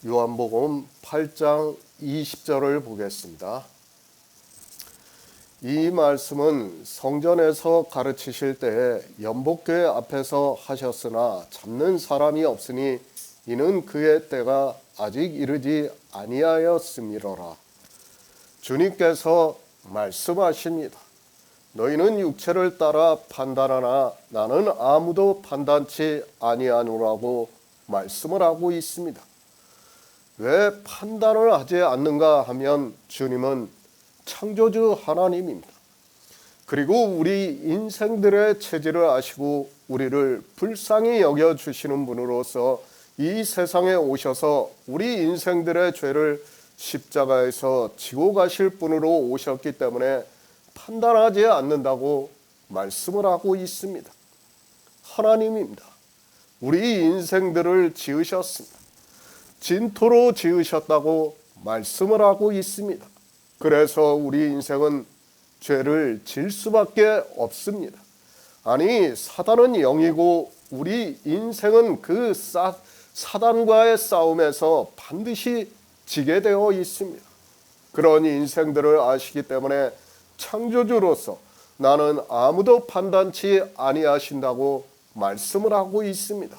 요한복음 8장 20절을 보겠습니다. 이 말씀은 성전에서 가르치실 때 연복교회 앞에서 하셨으나 잡는 사람이 없으니 이는 그의 때가 아직 이르지 아니하였음이로라. 주님께서 말씀하십니다. 너희는 육체를 따라 판단하나 나는 아무도 판단치 아니하노라고 말씀을 하고 있습니다. 왜 판단을 하지 않는가 하면 주님은 창조주 하나님입니다. 그리고 우리 인생들의 체질을 아시고 우리를 불쌍히 여겨주시는 분으로서 이 세상에 오셔서 우리 인생들의 죄를 십자가에서 지고 가실 분으로 오셨기 때문에 판단하지 않는다고 말씀을 하고 있습니다. 하나님입니다. 우리 인생들을 지으셨습니다. 진토로 지으셨다고 말씀을 하고 있습니다. 그래서 우리 인생은 죄를 질 수밖에 없습니다. 아니, 사단은 영이고 우리 인생은 그 사단과의 싸움에서 반드시 지게 되어 있습니다. 그런 인생들을 아시기 때문에 창조주로서 나는 아무도 판단치 아니하신다고 말씀을 하고 있습니다.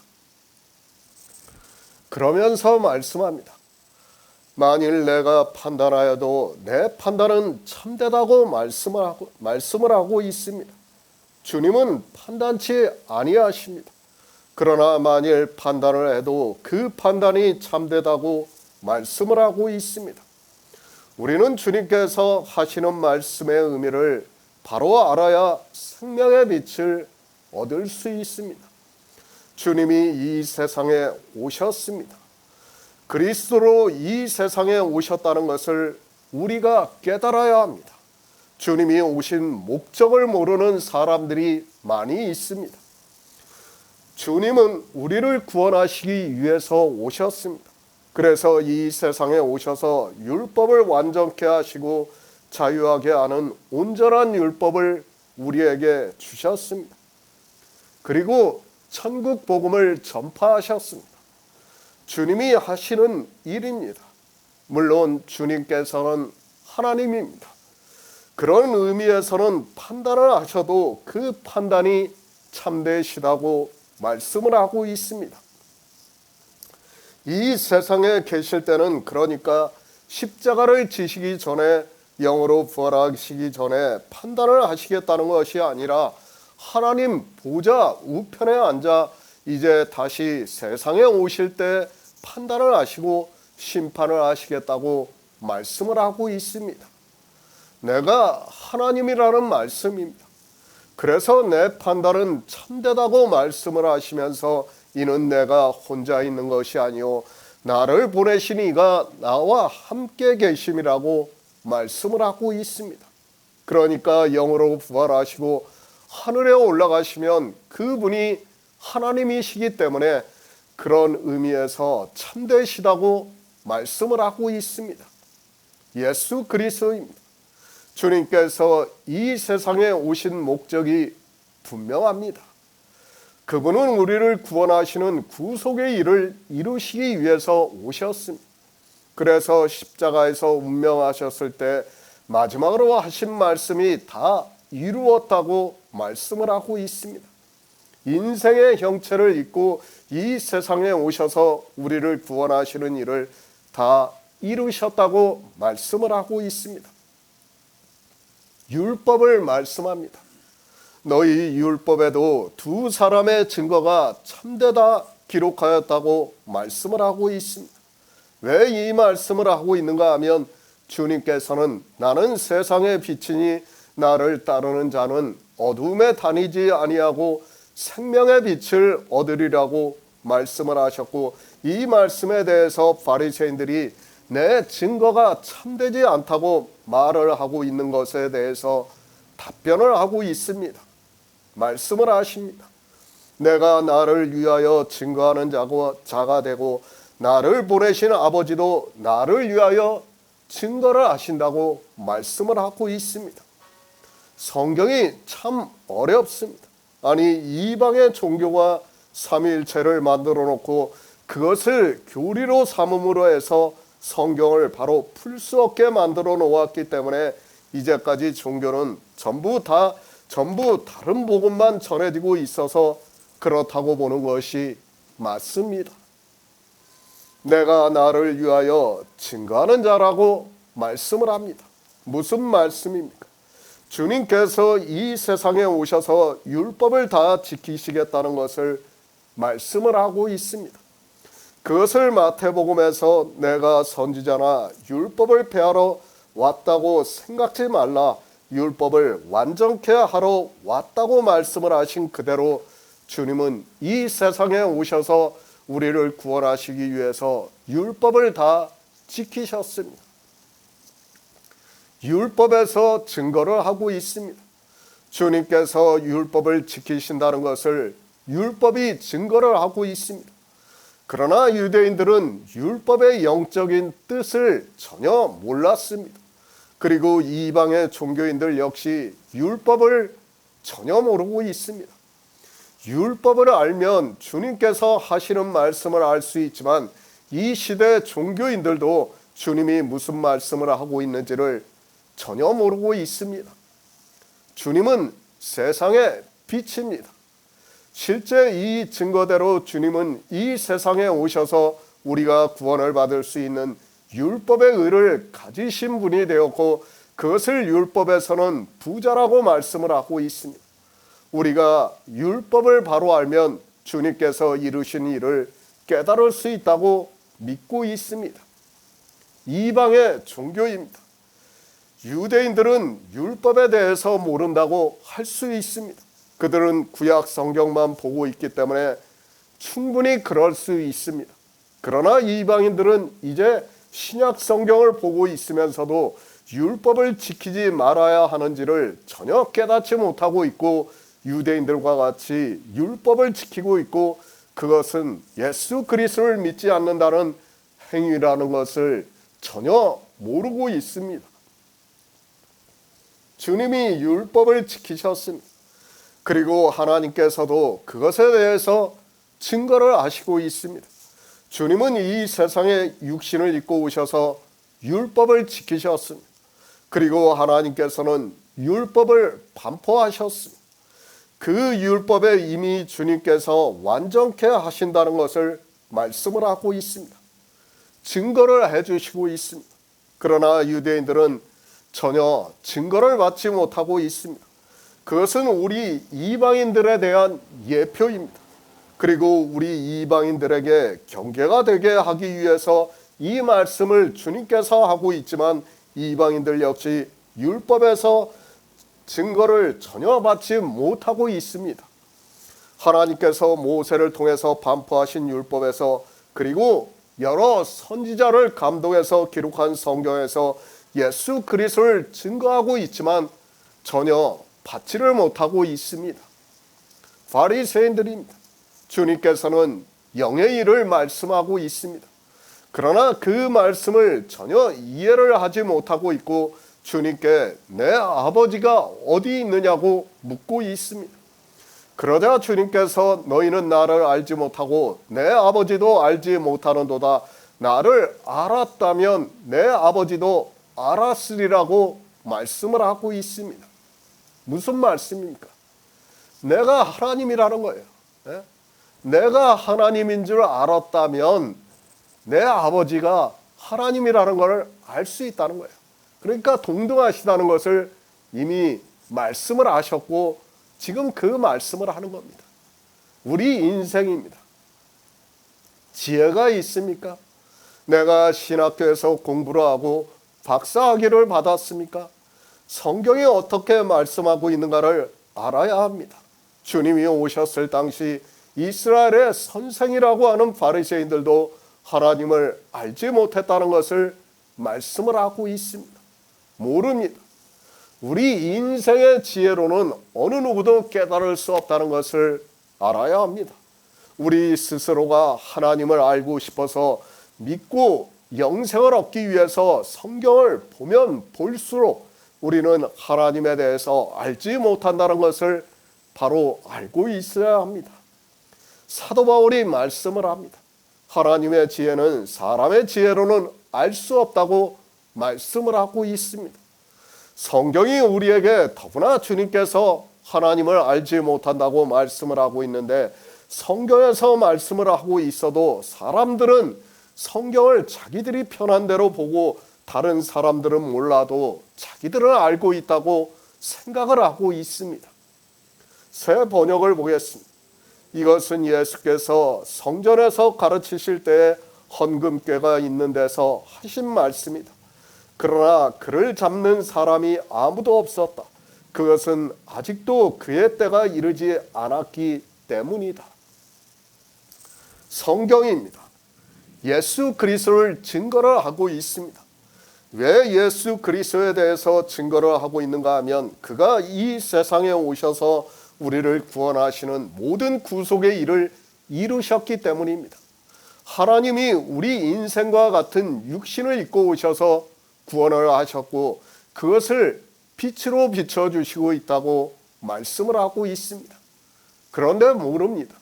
그러면서 말씀합니다. 만일 내가 판단하여도 내 판단은 참되다고 말씀을 하고 있습니다. 주님은 판단치 아니하십니다. 그러나 만일 판단을 해도 그 판단이 참되다고 말씀을 하고 있습니다. 우리는 주님께서 하시는 말씀의 의미를 바로 알아야 생명의 빛을 얻을 수 있습니다. 주님이 이 세상에 오셨습니다. 그리스도로 이 세상에 오셨다는 것을 우리가 깨달아야 합니다. 주님이 오신 목적을 모르는 사람들이 많이 있습니다. 주님은 우리를 구원하시기 위해서 오셨습니다. 그래서 이 세상에 오셔서 율법을 완전케 하시고 자유하게 하는 온전한 율법을 우리에게 주셨습니다. 그리고 천국 복음을 전파하셨습니다. 주님이 하시는 일입니다. 물론 주님께서는 하나님입니다. 그런 의미에서는 판단을 하셔도 그 판단이 참되시다고 말씀을 하고 있습니다. 이 세상에 계실 때는 그러니까 십자가를 지시기 전에 영으로 부활하시기 전에 판단을 하시겠다는 것이 아니라 하나님 보좌 우편에 앉아 이제 다시 세상에 오실 때 판단을 하시고 심판을 하시겠다고 말씀을 하고 있습니다. 내가 하나님이라는 말씀입니다. 그래서 내 판단은 참되다고 말씀을 하시면서 이는 내가 혼자 있는 것이 아니요 나를 보내신 이가 나와 함께 계심이라고 말씀을 하고 있습니다. 그러니까 영으로 부활하시고 하늘에 올라가시면 그분이 하나님이시기 때문에 그런 의미에서 참되시다고 말씀을 하고 있습니다. 예수 그리스도입니다. 주님께서 이 세상에 오신 목적이 분명합니다. 그분은 우리를 구원하시는 구속의 일을 이루시기 위해서 오셨습니다. 그래서 십자가에서 운명하셨을 때 마지막으로 하신 말씀이 다 이루었다고 말씀을 하고 있습니다. 인생의 형체를 입고 이 세상에 오셔서 우리를 구원하시는 일을 다 이루셨다고 말씀을 하고 있습니다. 율법을 말씀합니다. 너희 율법에도 두 사람의 증거가 참되다 기록하였다고 말씀을 하고 있습니다. 왜 이 말씀을 하고 있는가 하면 주님께서는 나는 세상의 빛이니 나를 따르는 자는 어둠에 다니지 아니하고 생명의 빛을 얻으리라고 말씀을 하셨고 이 말씀에 대해서 바리새인들이 내 증거가 참되지 않다고 말을 하고 있는 것에 대해서 답변을 하고 있습니다. 말씀을 하십니다. 내가 나를 위하여 증거하는 자가 되고 나를 보내신 아버지도 나를 위하여 증거를 하신다고 말씀을 하고 있습니다. 성경이 참 어렵습니다. 아니 이방의 종교가 삼위일체를 만들어 놓고 그것을 교리로 삼음으로 해서 성경을 바로 풀 수 없게 만들어 놓았기 때문에 이제까지 종교는 전부 다른 복음만 전해지고 있어서 그렇다고 보는 것이 맞습니다. 내가 나를 위하여 증거하는 자라고 말씀을 합니다. 무슨 말씀입니까? 주님께서 이 세상에 오셔서 율법을 다 지키시겠다는 것을 말씀을 하고 있습니다. 그것을 마태복음에서 내가 선지자나 율법을 폐하러 왔다고 생각지 말라, 율법을 완전케 하러 왔다고 말씀을 하신 그대로 주님은 이 세상에 오셔서 우리를 구원하시기 위해서 율법을 다 지키셨습니다. 율법에서 증거를 하고 있습니다. 주님께서 율법을 지키신다는 것을 율법이 증거를 하고 있습니다. 그러나 유대인들은 율법의 영적인 뜻을 전혀 몰랐습니다. 그리고 이방의 종교인들 역시 율법을 전혀 모르고 있습니다. 율법을 알면 주님께서 하시는 말씀을 알 수 있지만 이 시대 종교인들도 주님이 무슨 말씀을 하고 있는지를 전혀 모르고 있습니다. 주님은 세상의 빛입니다. 실제 이 증거대로 주님은 이 세상에 오셔서 우리가 구원을 받을 수 있는 율법의 의를 가지신 분이 되었고 그것을 율법에서는 부자라고 말씀을 하고 있습니다. 우리가 율법을 바로 알면 주님께서 이루신 일을 깨달을 수 있다고 믿고 있습니다. 이방의 종교입니다. 유대인들은 율법에 대해서 모른다고 할 수 있습니다. 그들은 구약 성경만 보고 있기 때문에 충분히 그럴 수 있습니다. 그러나 이방인들은 이제 신약 성경을 보고 있으면서도 율법을 지키지 말아야 하는지를 전혀 깨닫지 못하고 있고 유대인들과 같이 율법을 지키고 있고 그것은 예수 그리스도를 믿지 않는다는 행위라는 것을 전혀 모르고 있습니다. 주님이 율법을 지키셨습니다. 그리고 하나님께서도 그것에 대해서 증거를 하시고 있습니다. 주님은 이 세상에 육신을 입고 오셔서 율법을 지키셨습니다. 그리고 하나님께서는 율법을 반포하셨습니다. 그 율법에 이미 주님께서 완전케 하신다는 것을 말씀을 하고 있습니다. 증거를 해주시고 있습니다. 그러나 유대인들은 전혀 증거를 받지 못하고 있습니다. 그것은 우리 이방인들에 대한 예표입니다. 그리고 우리 이방인들에게 경계가 되게 하기 위해서 이 말씀을 주님께서 하고 있지만 이방인들 역시 율법에서 증거를 전혀 받지 못하고 있습니다. 하나님께서 모세를 통해서 반포하신 율법에서 그리고 여러 선지자를 감동해서 기록한 성경에서 예수 그리스도를 증거하고 있지만 전혀 받지를 못하고 있습니다. 바리새인들입니다. 주님께서는 영의 일을 말씀하고 있습니다. 그러나 그 말씀을 전혀 이해를 하지 못하고 있고 주님께 내 아버지가 어디 있느냐고 묻고 있습니다. 그러자 주님께서 너희는 나를 알지 못하고 내 아버지도 알지 못하는도다. 나를 알았다면 내 아버지도 알았으리라고 말씀을 하고 있습니다. 무슨 말씀입니까? 내가 하나님이라는 거예요. 내가 하나님인 줄 알았다면 내 아버지가 하나님이라는 걸 알 수 있다는 거예요. 그러니까 동등하시다는 것을 이미 말씀을 하셨고 지금 그 말씀을 하는 겁니다. 우리 인생입니다. 지혜가 있습니까? 내가 신학교에서 공부를 하고 박사학위를 받았습니까? 성경이 어떻게 말씀하고 있는가를 알아야 합니다. 주님이 오셨을 당시 이스라엘의 선생이라고 하는 바리새인들도 하나님을 알지 못했다는 것을 말씀을 하고 있습니다. 모릅니다. 우리 인생의 지혜로는 어느 누구도 깨달을 수 없다는 것을 알아야 합니다. 우리 스스로가 하나님을 알고 싶어서 믿고 영생을 얻기 위해서 성경을 보면 볼수록 우리는 하나님에 대해서 알지 못한다는 것을 바로 알고 있어야 합니다. 사도 바울이 말씀을 합니다. 하나님의 지혜는 사람의 지혜로는 알 수 없다고 말씀을 하고 있습니다. 성경이 우리에게 더구나 주님께서 하나님을 알지 못한다고 말씀을 하고 있는데, 성경에서 말씀을 하고 있어도 사람들은 성경을 자기들이 편한 대로 보고 다른 사람들은 몰라도 자기들은 알고 있다고 생각을 하고 있습니다. 새 번역을 보겠습니다. 이것은 예수께서 성전에서 가르치실 때에 헌금궤가 있는 데서 하신 말씀이다. 그러나 그를 잡는 사람이 아무도 없었다. 그것은 아직도 그의 때가 이르지 않았기 때문이다. 성경입니다. 예수 그리스도를 증거를 하고 있습니다. 왜 예수 그리스도에 대해서 증거를 하고 있는가 하면, 그가 이 세상에 오셔서 우리를 구원하시는 모든 구속의 일을 이루셨기 때문입니다. 하나님이 우리 인생과 같은 육신을 입고 오셔서 구원을 하셨고, 그것을 빛으로 비춰주시고 있다고 말씀을 하고 있습니다. 그런데 모릅니다.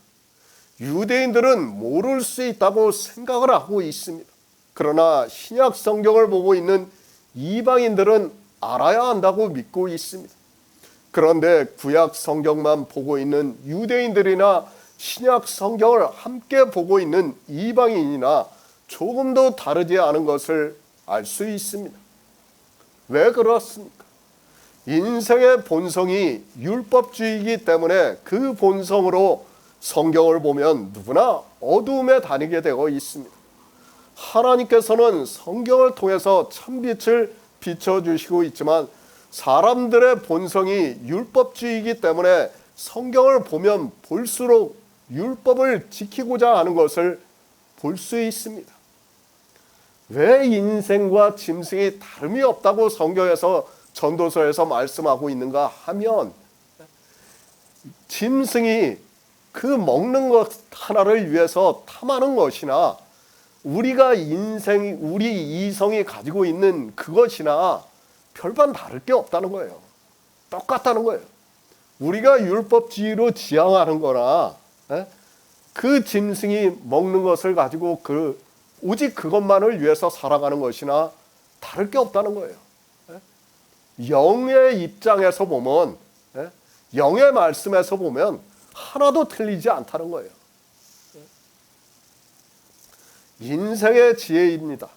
유대인들은 모를 수 있다고 생각을 하고 있습니다. 그러나 신약 성경을 보고 있는 이방인들은 알아야 한다고 믿고 있습니다. 그런데 구약 성경만 보고 있는 유대인들이나 신약 성경을 함께 보고 있는 이방인이나 조금도 다르지 않은 것을 알 수 있습니다. 왜 그렇습니까? 인생의 본성이 율법주의이기 때문에 그 본성으로 성경을 보면 누구나 어두움에 다니게 되어 있습니다. 하나님께서는 성경을 통해서 참빛을 비춰주시고 있지만, 사람들의 본성이 율법주의이기 때문에 성경을 보면 볼수록 율법을 지키고자 하는 것을 볼 수 있습니다. 왜 인생과 짐승이 다름이 없다고 성경에서 전도서에서 말씀하고 있는가 하면, 짐승이 그 먹는 것 하나를 위해서 탐하는 것이나 우리가 우리 이성이 가지고 있는 그것이나 별반 다를 게 없다는 거예요. 똑같다는 거예요. 우리가 율법주의로 지향하는 거나 그 짐승이 먹는 것을 가지고 오직 그것만을 위해서 살아가는 것이나 다를 게 없다는 거예요. 영의 입장에서 보면, 영의 말씀에서 보면 하나도 틀리지 않다는 거예요. 인생의 지혜입니다.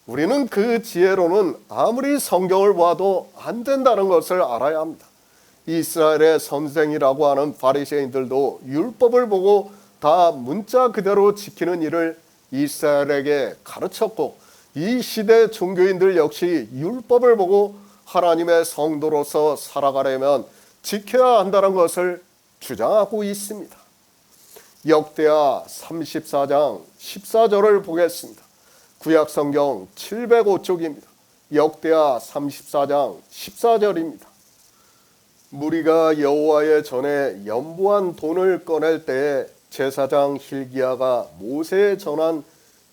우리는 그 지혜로는 아무리 성경을 보아도 안 된다는 것을 알아야 합니다. 이스라엘의 선생이라고 하는 바리새인들도 율법을 보고 다 문자 그대로 지키는 일을 이스라엘에게 가르쳤고, 이 시대 종교인들 역시 율법을 보고 하나님의 성도로서 살아가려면 지켜야 한다는 것을 주장하고 있습니다. 역대하 34장 14절을 보겠습니다. 구약성경 705쪽입니다. 역대하 34장 14절입니다. 무리가 여호와의 전에 연보한 돈을 꺼낼 때에 제사장 hil기야가 모세에 전한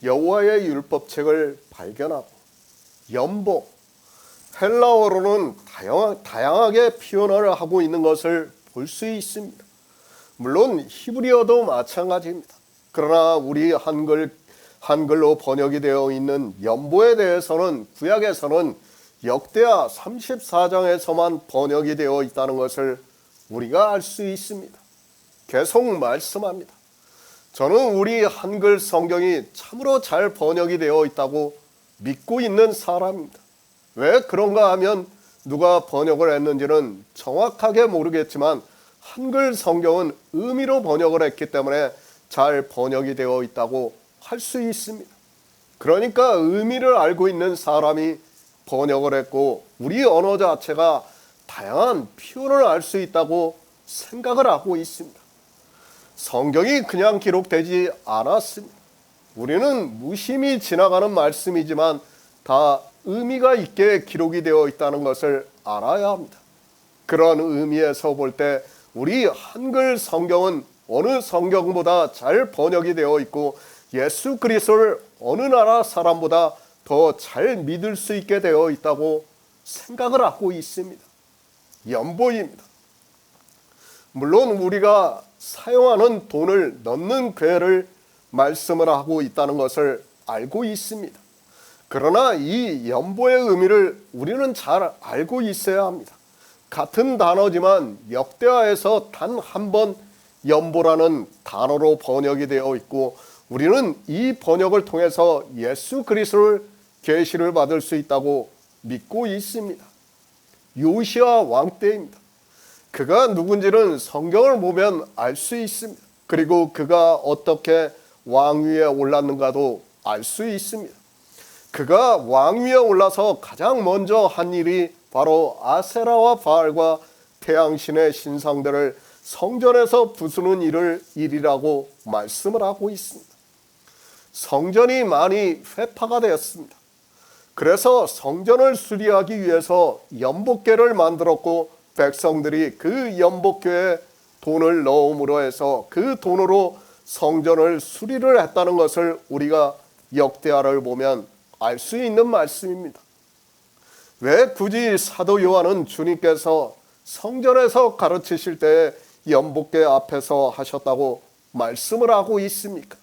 여호와의 율법책을 발견하고, 연보, 헬라어로는 다양하게 표현을 하고 있는 것을 볼 수 있습니다. 물론 히브리어도 마찬가지입니다. 그러나 우리 한글로 번역이 되어 있는 연보에 대해서는 구약에서는 역대하 34장에서만 번역이 되어 있다는 것을 우리가 알 수 있습니다. 계속 말씀합니다. 저는 우리 한글 성경이 참으로 잘 번역이 되어 있다고 믿고 있는 사람입니다. 왜 그런가 하면 누가 번역을 했는지는 정확하게 모르겠지만 한글 성경은 의미로 번역을 했기 때문에 잘 번역이 되어 있다고 할 수 있습니다. 그러니까 의미를 알고 있는 사람이 번역을 했고, 우리 언어 자체가 다양한 표현을 알 수 있다고 생각을 하고 있습니다. 성경이 그냥 기록되지 않았습니다. 우리는 무심히 지나가는 말씀이지만 다 의미가 있게 기록이 되어 있다는 것을 알아야 합니다. 그런 의미에서 볼 때 우리 한글 성경은 어느 성경보다 잘 번역이 되어 있고, 예수 그리스도를 어느 나라 사람보다 더 잘 믿을 수 있게 되어 있다고 생각을 하고 있습니다. 연보입니다. 물론 우리가 사용하는 돈을 넣는 궤를 말씀을 하고 있다는 것을 알고 있습니다. 그러나 이 연보의 의미를 우리는 잘 알고 있어야 합니다. 같은 단어지만 역대하에서 단 한 번 연보라는 단어로 번역이 되어 있고, 우리는 이 번역을 통해서 예수 그리스도를 계시를 받을 수 있다고 믿고 있습니다. 요시아 왕 때입니다. 그가 누군지는 성경을 보면 알 수 있습니다. 그리고 그가 어떻게 왕위에 올랐는가도 알 수 있습니다. 그가 왕위에 올라서 가장 먼저 한 일이 바로 아세라와 바알과 태양신의 신상들을 성전에서 부수는 일이라고 말씀을 하고 있습니다. 성전이 많이 회파가 되었습니다. 그래서 성전을 수리하기 위해서 연복궤를 만들었고, 백성들이 그 연복궤에 돈을 넣음으로 해서 그 돈으로 성전을 수리를 했다는 것을 우리가 역대하를 보면 알 수 있는 말씀입니다. 왜 굳이 사도 요한은 주님께서 성전에서 가르치실 때 연복궤 앞에서 하셨다고 말씀을 하고 있습니까?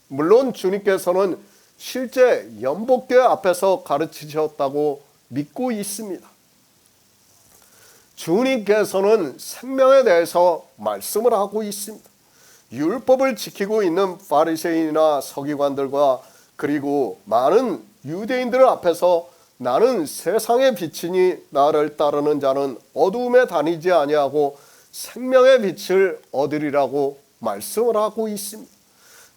물론 주님께서는 실제 연복궤 앞에서 가르치셨다고 믿고 있습니다. 주님께서는 생명에 대해서 말씀을 하고 있습니다. 율법을 지키고 있는 바리새인이나 서기관들과 그리고 많은 유대인들 앞에서 나는 세상의 빛이니 나를 따르는 자는 어두움에 다니지 아니하고 생명의 빛을 얻으리라고 말씀을 하고 있습니다.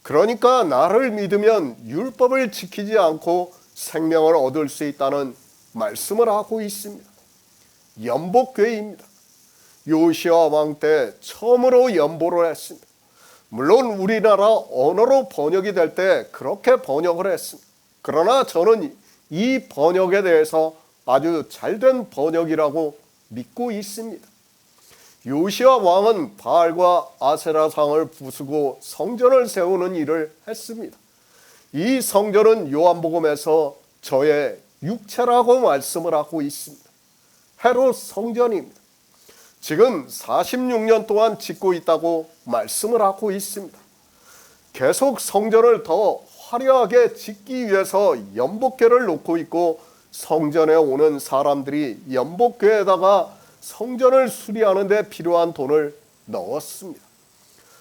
그러니까 나를 믿으면 율법을 지키지 않고 생명을 얻을 수 있다는 말씀을 하고 있습니다. 연복궤입니다. 요시아 왕 때 처음으로 연보를 했습니다. 물론 우리나라 언어로 번역이 될 때 그렇게 번역을 했습니다. 그러나 저는 이 번역에 대해서 아주 잘된 번역이라고 믿고 있습니다. 요시아 왕은 바알과 아세라상을 부수고 성전을 세우는 일을 했습니다. 이 성전은 요한복음에서 저의 육체라고 말씀을 하고 있습니다. 헤롯 성전입니다. 지금 46년 동안 짓고 있다고 말씀을 하고 있습니다. 계속 성전을 더 화려하게 짓기 위해서 연복궤를 놓고 있고, 성전에 오는 사람들이 연복궤에다가 성전을 수리하는 데 필요한 돈을 넣었습니다.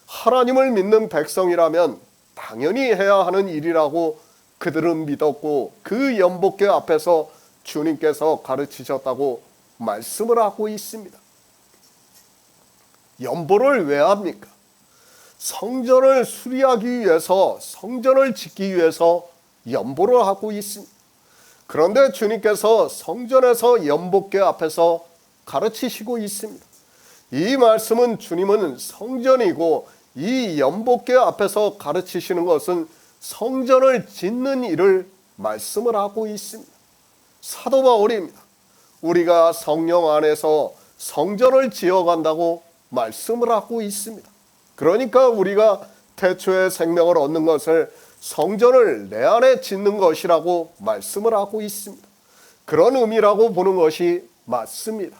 하나님을 믿는 백성이라면 당연히 해야 하는 일이라고 그들은 믿었고, 그 연복궤 앞에서 주님께서 가르치셨다고 말씀을 하고 있습니다. 연보를 왜 합니까? 성전을 수리하기 위해서, 성전을 짓기 위해서 연보를 하고 있습니다. 그런데 주님께서 성전에서 연복궤 앞에서 가르치시고 있습니다. 이 말씀은 주님은 성전이고, 이 연복궤 앞에서 가르치시는 것은 성전을 짓는 일을 말씀을 하고 있습니다. 사도 바울입니다. 우리가 성령 안에서 성전을 지어간다고 말씀을 하고 있습니다. 그러니까 우리가 태초의 생명을 얻는 것을 성전을 내 안에 짓는 것이라고 말씀을 하고 있습니다. 그런 의미라고 보는 것이 맞습니다.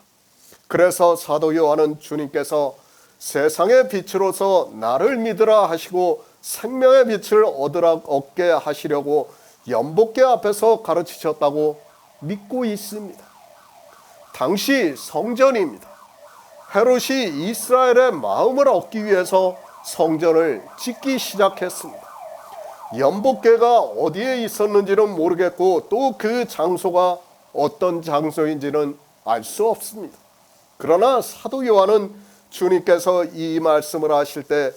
그래서 사도 요한은 주님께서 세상의 빛으로서 나를 믿으라 하시고 생명의 빛을 얻게 하시려고 연복궤 앞에서 가르치셨다고 믿고 있습니다. 당시 성전입니다. 헤롯이 이스라엘의 마음을 얻기 위해서 성전을 짓기 시작했습니다. 연복궤가 어디에 있었는지는 모르겠고, 또 그 장소가 어떤 장소인지는 알 수 없습니다. 그러나 사도 요한은 주님께서 이 말씀을 하실 때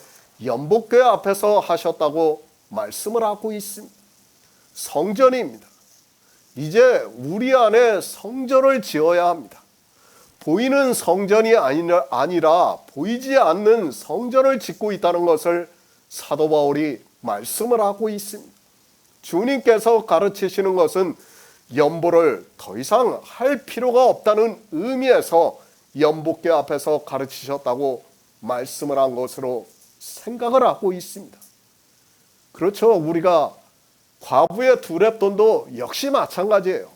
연복궤 앞에서 하셨다고 말씀을 하고 있습니다. 성전입니다. 이제 우리 안에 성전을 지어야 합니다. 보이는 성전이 아니라 보이지 않는 성전을 짓고 있다는 것을 사도 바울이 말씀을 하고 있습니다. 주님께서 가르치시는 것은 연보를 더 이상 할 필요가 없다는 의미에서 연복궤 앞에서 가르치셨다고 말씀을 한 것으로 생각을 하고 있습니다. 그렇죠. 우리가 과부의 2렙돈도 역시 마찬가지예요.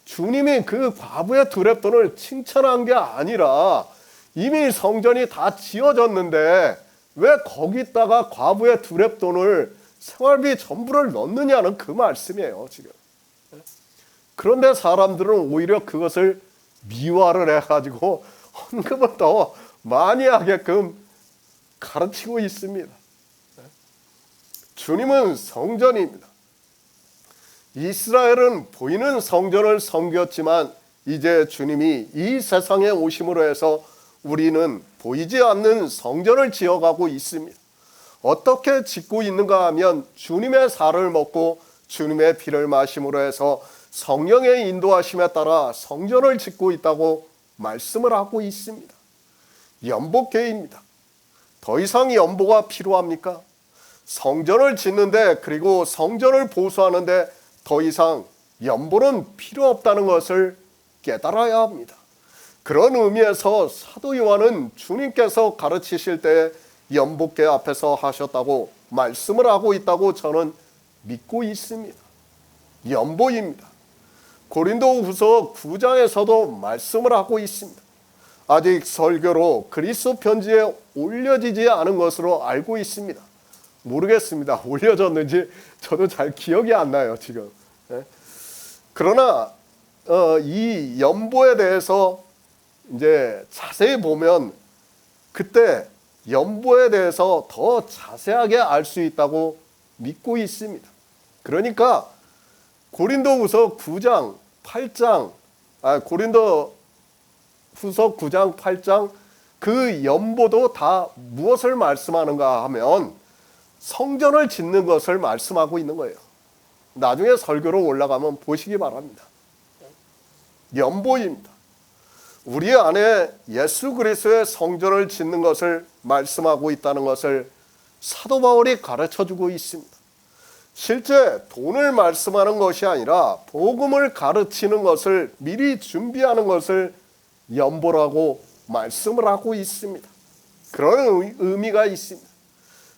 주님이 그 과부의 2렙돈을 칭찬한 게 아니라 이미 성전이 다 지어졌는데 왜 거기다가 과부의 두렙돈을 생활비 전부를 넣느냐는 그 말씀이에요, 지금. 그런데 사람들은 오히려 그것을 미화를 해가지고 헌금을 더 많이 하게끔 가르치고 있습니다. 주님은 성전입니다. 이스라엘은 보이는 성전을 섬겼지만 이제 주님이 이 세상에 오심으로 해서 우리는 보이지 않는 성전을 지어가고 있습니다. 어떻게 짓고 있는가 하면 주님의 살을 먹고 주님의 피를 마심으로 해서 성령의 인도하심에 따라 성전을 짓고 있다고 말씀을 하고 있습니다. 연복계입니다. 더 이상 연보가 필요합니까? 성전을 짓는데 그리고 성전을 보수하는데 더 이상 연보는 필요 없다는 것을 깨달아야 합니다. 그런 의미에서 사도 요한은 주님께서 가르치실 때 연복계 앞에서 하셨다고 말씀을 하고 있다고 저는 믿고 있습니다. 연보입니다. 고린도후서 9장에서도 말씀을 하고 있습니다. 아직 설교로 그리스도 편지에 올려지지 않은 것으로 알고 있습니다. 모르겠습니다. 올려졌는지 저도 잘 기억이 안 나요, 지금. 그러나 이 연보에 대해서 이제 자세히 보면 그때 연보에 대해서 더 자세하게 알 수 있다고 믿고 있습니다. 그러니까 고린도후서 9장 8장 고린도후서 9장 8장 그 연보도 다 무엇을 말씀하는가 하면 성전을 짓는 것을 말씀하고 있는 거예요. 나중에 설교로 올라가면 보시기 바랍니다. 연보입니다. 우리 안에 예수 그리스도의 성전을 짓는 것을 말씀하고 있다는 것을 사도 바울이 가르쳐주고 있습니다. 실제 돈을 말씀하는 것이 아니라 복음을 가르치는 것을 미리 준비하는 것을 연보라고 말씀을 하고 있습니다. 그런 의미가 있습니다.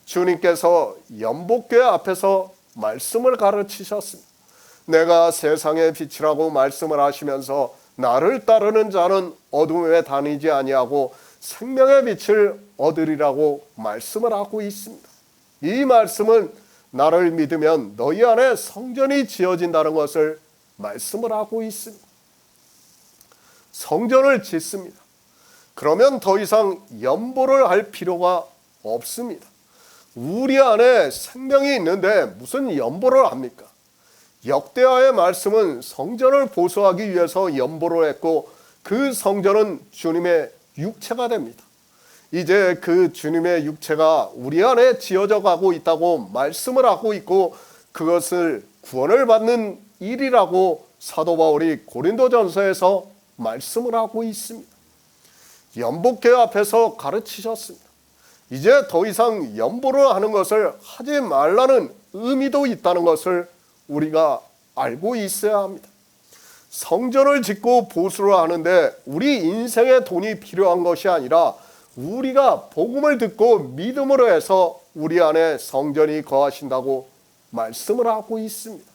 주님께서 연복궤 앞에서 말씀을 가르치셨습니다. 내가 세상의 빛이라고 말씀을 하시면서 나를 따르는 자는 어둠에 다니지 아니하고 생명의 빛을 얻으리라고 말씀을 하고 있습니다. 이 말씀은 나를 믿으면 너희 안에 성전이 지어진다는 것을 말씀을 하고 있습니다. 성전을 짓습니다. 그러면 더 이상 연보를 할 필요가 없습니다. 우리 안에 생명이 있는데 무슨 연보를 합니까? 역대하의 말씀은 성전을 보수하기 위해서 연보를 했고 그 성전은 주님의 육체가 됩니다. 이제 그 주님의 육체가 우리 안에 지어져 가고 있다고 말씀을 하고 있고 그것을 구원을 받는 일이라고 사도 바울이 고린도전서에서 말씀을 하고 있습니다. 연복궤 앞에서 가르치셨습니다. 이제 더 이상 연보를 하는 것을 하지 말라는 의미도 있다는 것을 우리가 알고 있어야 합니다. 성전을 짓고 보수를 하는데 우리 인생에 돈이 필요한 것이 아니라 우리가 복음을 듣고 믿음으로 해서 우리 안에 성전이 거하신다고 말씀을 하고 있습니다.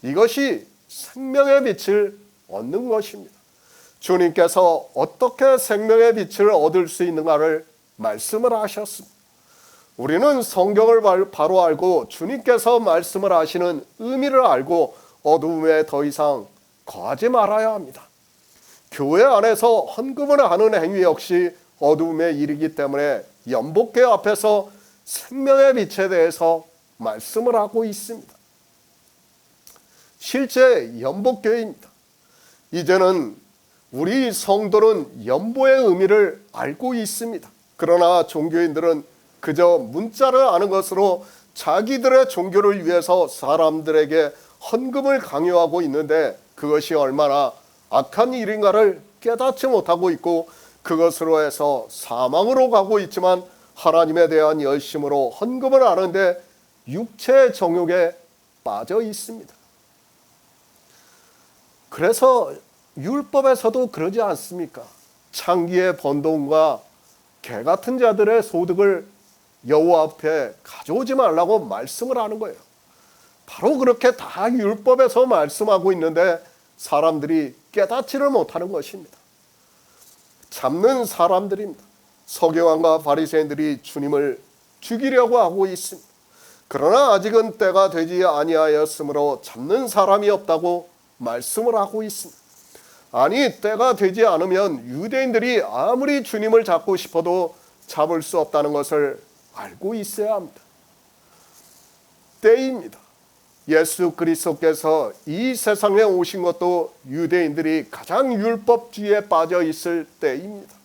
이것이 생명의 빛을 얻는 것입니다. 주님께서 어떻게 생명의 빛을 얻을 수 있는가를 말씀을 하셨습니다. 우리는 성경을 바로 알고 주님께서 말씀을 하시는 의미를 알고 어두움에 더 이상 거하지 말아야 합니다. 교회 안에서 헌금을 하는 행위 역시 어두움의 일이기 때문에 연복궤 앞에서 생명의 빛에 대해서 말씀을 하고 있습니다. 실제 연복궤입니다. 이제는 우리 성도는 연보의 의미를 알고 있습니다. 그러나 종교인들은 그저 문자를 아는 것으로 자기들의 종교를 위해서 사람들에게 헌금을 강요하고 있는데 그것이 얼마나 악한 일인가를 깨닫지 못하고 있고 그것으로 해서 사망으로 가고 있지만 하나님에 대한 열심으로 헌금을 하는데 육체의 정욕에 빠져 있습니다. 그래서 율법에서도 그러지 않습니까? 창기의 번동과 개 같은 자들의 소득을 여호와 앞에 가져오지 말라고 말씀을 하는 거예요. 바로 그렇게 다 율법에서 말씀하고 있는데 사람들이 깨닫지를 못하는 것입니다. 잡는 사람들입니다. 서기관과 바리새인들이 주님을 죽이려고 하고 있습니다. 그러나 아직은 때가 되지 아니하였으므로 잡는 사람이 없다고 말씀을 하고 있습니다. 아니, 때가 되지 않으면 유대인들이 아무리 주님을 잡고 싶어도 잡을 수 없다는 것을 알고 있어야 합니다. 때입니다. 예수 그리스도께서 이 세상에 오신 것도 유대인들이 가장 율법주의에 빠져 있을 때입니다.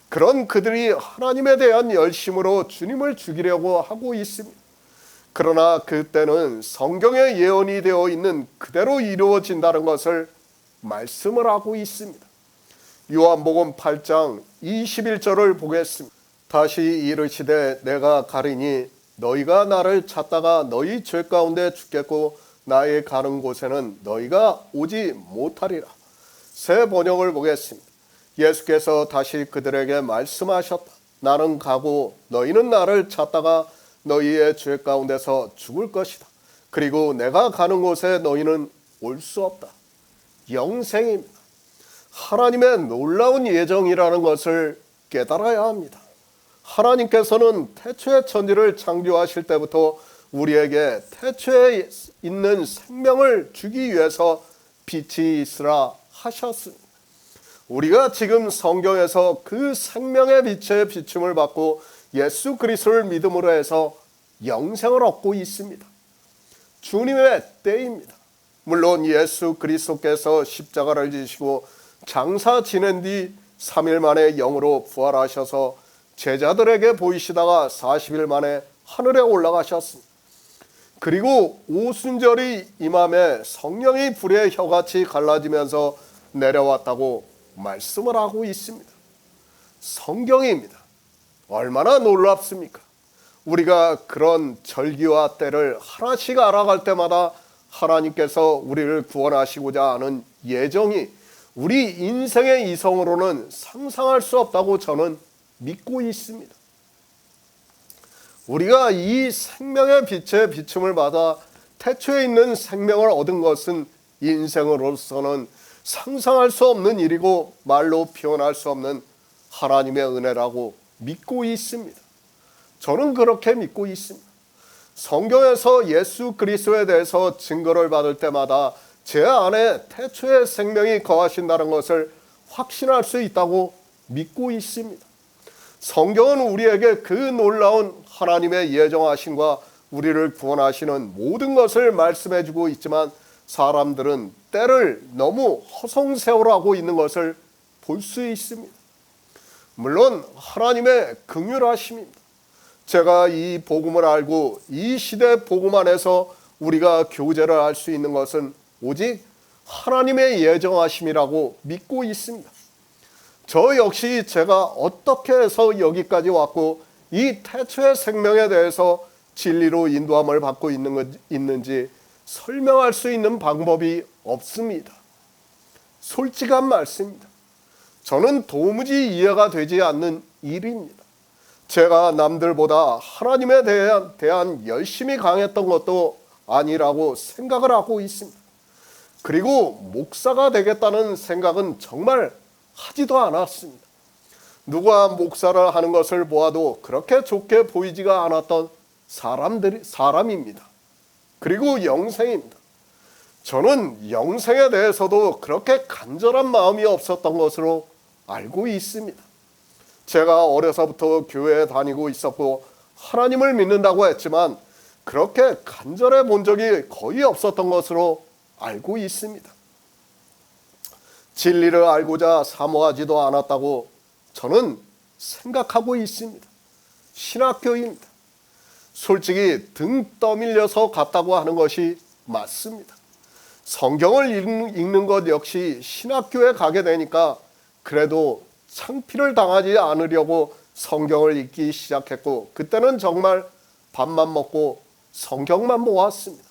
그런 그들이 하나님에 대한 열심으로 주님을 죽이려고 하고 있습니다. 그러나 그때는 성경에 예언이 되어 있는 그대로 이루어진다는 것을 말씀을 하고 있습니다. 요한복음 8장 21절을 보겠습니다. 다시 이르시되 내가 가리니 너희가 나를 찾다가 너희 죄 가운데 죽겠고 나의 가는 곳에는 너희가 오지 못하리라. 새 번역을 보겠습니다. 예수께서 다시 그들에게 말씀하셨다. 나는 가고 너희는 나를 찾다가 너희의 죄 가운데서 죽을 것이다. 그리고 내가 가는 곳에 너희는 올 수 없다. 영생입니다. 하나님의 놀라운 예정이라는 것을 깨달아야 합니다. 하나님께서는 태초의 천지를 창조하실 때부터 우리에게 태초에 있는 생명을 주기 위해서 빛이 있으라 하셨습니다. 우리가 지금 성경에서 그 생명의 빛의 비춤을 받고 예수 그리스도를 믿음으로 해서 영생을 얻고 있습니다. 주님의 때입니다. 물론 예수 그리스도께서 십자가를 지시고 장사 지낸 뒤 3일 만에 영으로 부활하셔서 제자들에게 보이시다가 40일 만에 하늘에 올라가셨습니다. 그리고 오순절이 임함에 성령이 불의 혀같이 갈라지면서 내려왔다고 말씀을 하고 있습니다. 성경입니다. 얼마나 놀랍습니까? 우리가 그런 절기와 때를 하나씩 알아갈 때마다 하나님께서 우리를 구원하시고자 하는 예정이 우리 인생의 이성으로는 상상할 수 없다고 저는 믿고 있습니다. 우리가 이 생명의 빛의 비춤을 받아 태초에 있는 생명을 얻은 것은 인생으로서는 상상할 수 없는 일이고 말로 표현할 수 없는 하나님의 은혜라고 믿고 있습니다. 저는 그렇게 믿고 있습니다. 성경에서 예수 그리스도에 대해서 증거를 받을 때마다 제 안에 태초의 생명이 거하신다는 것을 확신할 수 있다고 믿고 있습니다. 성경은 우리에게 그 놀라운 하나님의 예정하심과 우리를 구원하시는 모든 것을 말씀해 주고 있지만 사람들은 때를 너무 허송세월하고 있는 것을 볼 수 있습니다. 물론 하나님의 긍휼하심입니다. 제가 이 복음을 알고 이 시대 복음 안에서 우리가 교제를 할 수 있는 것은 오직 하나님의 예정하심이라고 믿고 있습니다. 저 역시 제가 어떻게 해서 여기까지 왔고 이 태초의 생명에 대해서 진리로 인도함을 받고 있는지 설명할 수 있는 방법이 없습니다. 솔직한 말씀입니다. 저는 도무지 이해가 되지 않는 일입니다. 제가 남들보다 하나님에 대한 열심이 강했던 것도 아니라고 생각을 하고 있습니다. 그리고 목사가 되겠다는 생각은 정말 하지도 않았습니다. 누가 목사를 하는 것을 보아도 그렇게 좋게 보이지가 않았던 사람입니다. 그리고 영생입니다. 저는 영생에 대해서도 그렇게 간절한 마음이 없었던 것으로 알고 있습니다. 제가 어려서부터 교회에 다니고 있었고 하나님을 믿는다고 했지만 그렇게 간절해 본 적이 거의 없었던 것으로 알고 있습니다. 진리를 알고자 사모하지도 않았다고 저는 생각하고 있습니다. 신학교입니다. 솔직히 등 떠밀려서 갔다고 하는 것이 맞습니다. 성경을 읽는 것 역시 신학교에 가게 되니까 그래도 창피를 당하지 않으려고 성경을 읽기 시작했고 그때는 정말 밥만 먹고 성경만 모았습니다.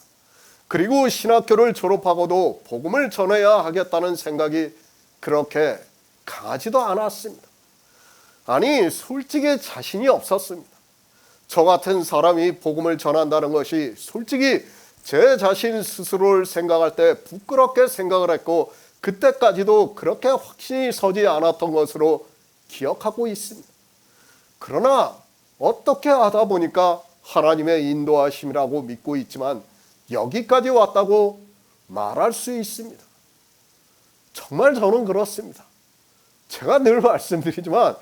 그리고 신학교를 졸업하고도 복음을 전해야 하겠다는 생각이 그렇게 강하지도 않았습니다. 아니, 솔직히 자신이 없었습니다. 저 같은 사람이 복음을 전한다는 것이 솔직히 제 자신 스스로를 생각할 때 부끄럽게 생각을 했고 그때까지도 그렇게 확신이 서지 않았던 것으로 기억하고 있습니다. 그러나 어떻게 하다 보니까 하나님의 인도하심이라고 믿고 있지만 여기까지 왔다고 말할 수 있습니다. 정말 저는 그렇습니다. 제가 늘 말씀드리지만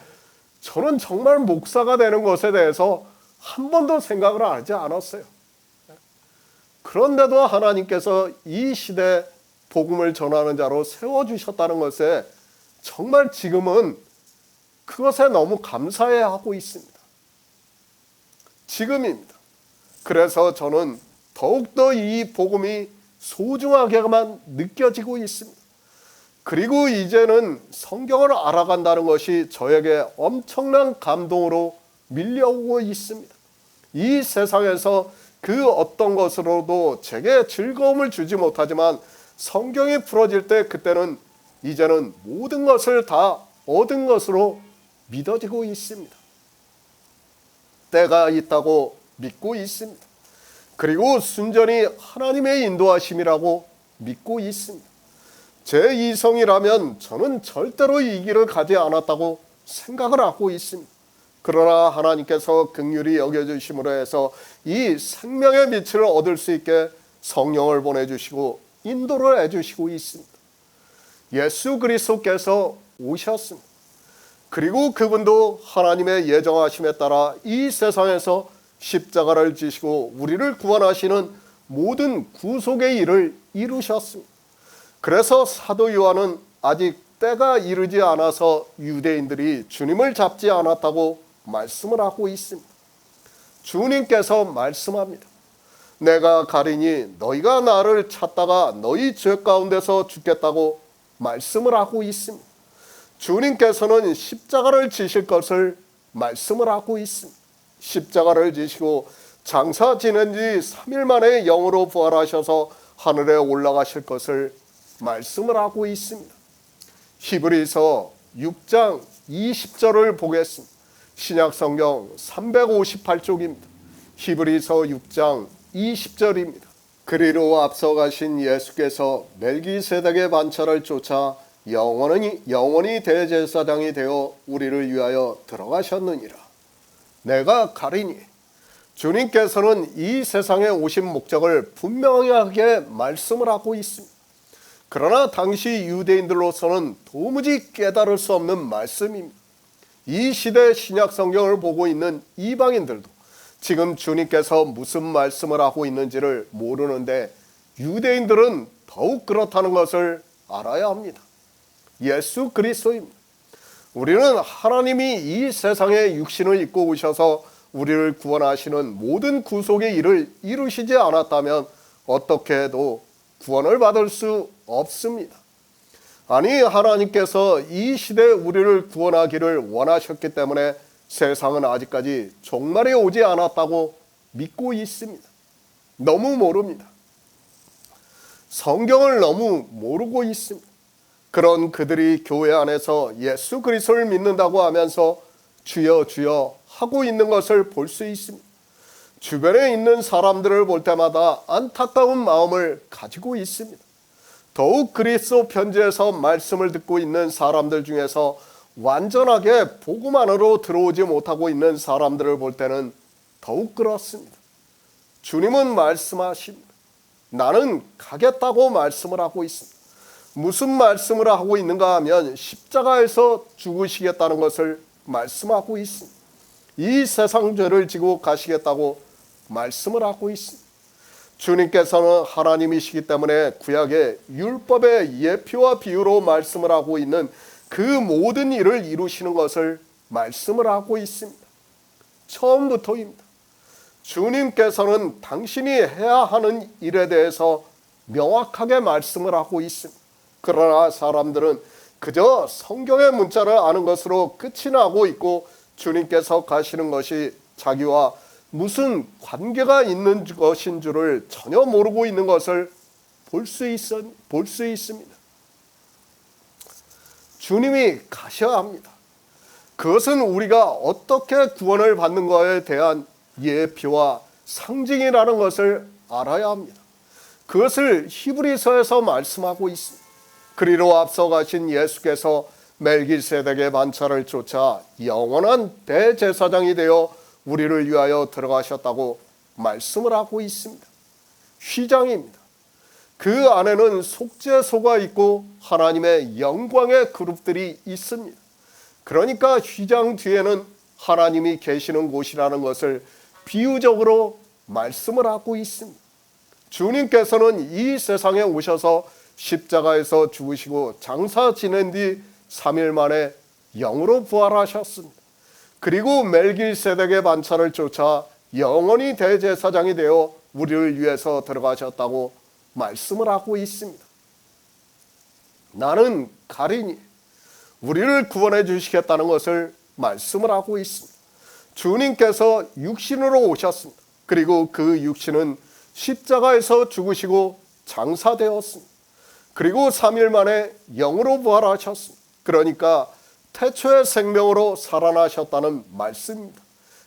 저는 정말 목사가 되는 것에 대해서 한 번도 생각을 하지 않았어요. 그런데도 하나님께서 이 시대 복음을 전하는 자로 세워주셨다는 것에 정말 지금은 그것에 너무 감사해야 하고 있습니다. 지금입니다. 그래서 저는 더욱더 이 복음이 소중하게만 느껴지고 있습니다. 그리고 이제는 성경을 알아간다는 것이 저에게 엄청난 감동으로 밀려오고 있습니다. 이 세상에서 그 어떤 것으로도 제게 즐거움을 주지 못하지만 성경이 풀어질 때 그때는 이제는 모든 것을 다 얻은 것으로 믿어지고 있습니다. 때가 있다고 믿고 있습니다. 그리고 순전히 하나님의 인도하심이라고 믿고 있습니다. 제 이성이라면 저는 절대로 이 길을 가지 않았다고 생각을 하고 있습니다. 그러나 하나님께서 긍휼히 여겨주심으로 해서 이 생명의 빛을 얻을 수 있게 성령을 보내주시고 인도를 해주시고 있습니다. 예수 그리스도께서 오셨습니다. 그리고 그분도 하나님의 예정하심에 따라 이 세상에서 십자가를 지시고 우리를 구원하시는 모든 구속의 일을 이루셨습니다. 그래서 사도 요한은 아직 때가 이르지 않아서 유대인들이 주님을 잡지 않았다고 말씀을 하고 있습니다. 주님께서 말씀합니다. 내가 가리니 너희가 나를 찾다가 너희 죄 가운데서 죽겠다고 말씀을 하고 있습니다. 주님께서는 십자가를 지실 것을 말씀을 하고 있습니다. 십자가를 지시고 장사 지낸 지 3일 만에 영으로 부활하셔서 하늘에 올라가실 것을 말씀을 하고 있습니다. 히브리서 6장 20절을 보겠습니다. 신약성경 358쪽입니다. 히브리서 6장 20절입니다. 그리로 앞서가신 예수께서 멜기세덱의 반차를 쫓아 영원히 대제사장이 되어 우리를 위하여 들어가셨느니라. 내가 가리니 주님께서는 이 세상에 오신 목적을 분명하게 말씀을 하고 있습니다. 그러나 당시 유대인들로서는 도무지 깨달을 수 없는 말씀입니다. 이 시대 신약 성경을 보고 있는 이방인들도 지금 주님께서 무슨 말씀을 하고 있는지를 모르는데 유대인들은 더욱 그렇다는 것을 알아야 합니다. 예수 그리스도입니다. 우리는 하나님이 이 세상에 육신을 입고 오셔서 우리를 구원하시는 모든 구속의 일을 이루시지 않았다면 어떻게 해도 구원을 받을 수 없습니다. 아니 하나님께서 이 시대에 우리를 구원하기를 원하셨기 때문에 세상은 아직까지 종말이 오지 않았다고 믿고 있습니다. 너무 모릅니다. 성경을 너무 모르고 있습니다. 그런 그들이 교회 안에서 예수 그리스도를 믿는다고 하면서 주여 주여 하고 있는 것을 볼 수 있습니다. 주변에 있는 사람들을 볼 때마다 안타까운 마음을 가지고 있습니다. 더욱 그리스도 편지에서 말씀을 듣고 있는 사람들 중에서 완전하게 복음 안으로 들어오지 못하고 있는 사람들을 볼 때는 더욱 그렇습니다. 주님은 말씀하십니다. 나는 가겠다고 말씀을 하고 있습니다. 무슨 말씀을 하고 있는가 하면 십자가에서 죽으시겠다는 것을 말씀하고 있습니다. 이 세상 죄를 지고 가시겠다고 말씀을 하고 있습니다. 주님께서는 하나님이시기 때문에 구약의 율법의 예표와 비유로 말씀을 하고 있는 그 모든 일을 이루시는 것을 말씀을 하고 있습니다. 처음부터입니다. 주님께서는 당신이 해야 하는 일에 대해서 명확하게 말씀을 하고 있습니다. 그러나 사람들은 그저 성경의 문자를 아는 것으로 끝이 나고 있고 주님께서 가시는 것이 자기와 무슨 관계가 있는 것인 줄을 전혀 모르고 있는 것을 볼 수 있습니다. 주님이 가셔야 합니다. 그것은 우리가 어떻게 구원을 받는 것에 대한 예표와 상징이라는 것을 알아야 합니다. 그것을 히브리서에서 말씀하고 있습니다. 그리로 앞서 가신 예수께서 멜기세덱의 반차를 쫓아 영원한 대제사장이 되어 우리를 위하여 들어가셨다고 말씀을 하고 있습니다. 휘장입니다. 그 안에는 속죄소가 있고 하나님의 영광의 그룹들이 있습니다. 그러니까 휘장 뒤에는 하나님이 계시는 곳이라는 것을 비유적으로 말씀을 하고 있습니다. 주님께서는 이 세상에 오셔서 십자가에서 죽으시고 장사 지낸 뒤 3일 만에 영으로 부활하셨습니다. 그리고 멜기세덱의 반차를 쫓아 영원히 대제사장이 되어 우리를 위해서 들어가셨다고 말씀을 하고 있습니다. 나는 가리니 우리를 구원해 주시겠다는 것을 말씀을 하고 있습니다. 주님께서 육신으로 오셨습니다. 그리고 그 육신은 십자가에서 죽으시고 장사되었습니다. 그리고 3일 만에 영으로 부활하셨습니다. 그러니까 태초의 생명으로 살아나셨다는 말씀입니다.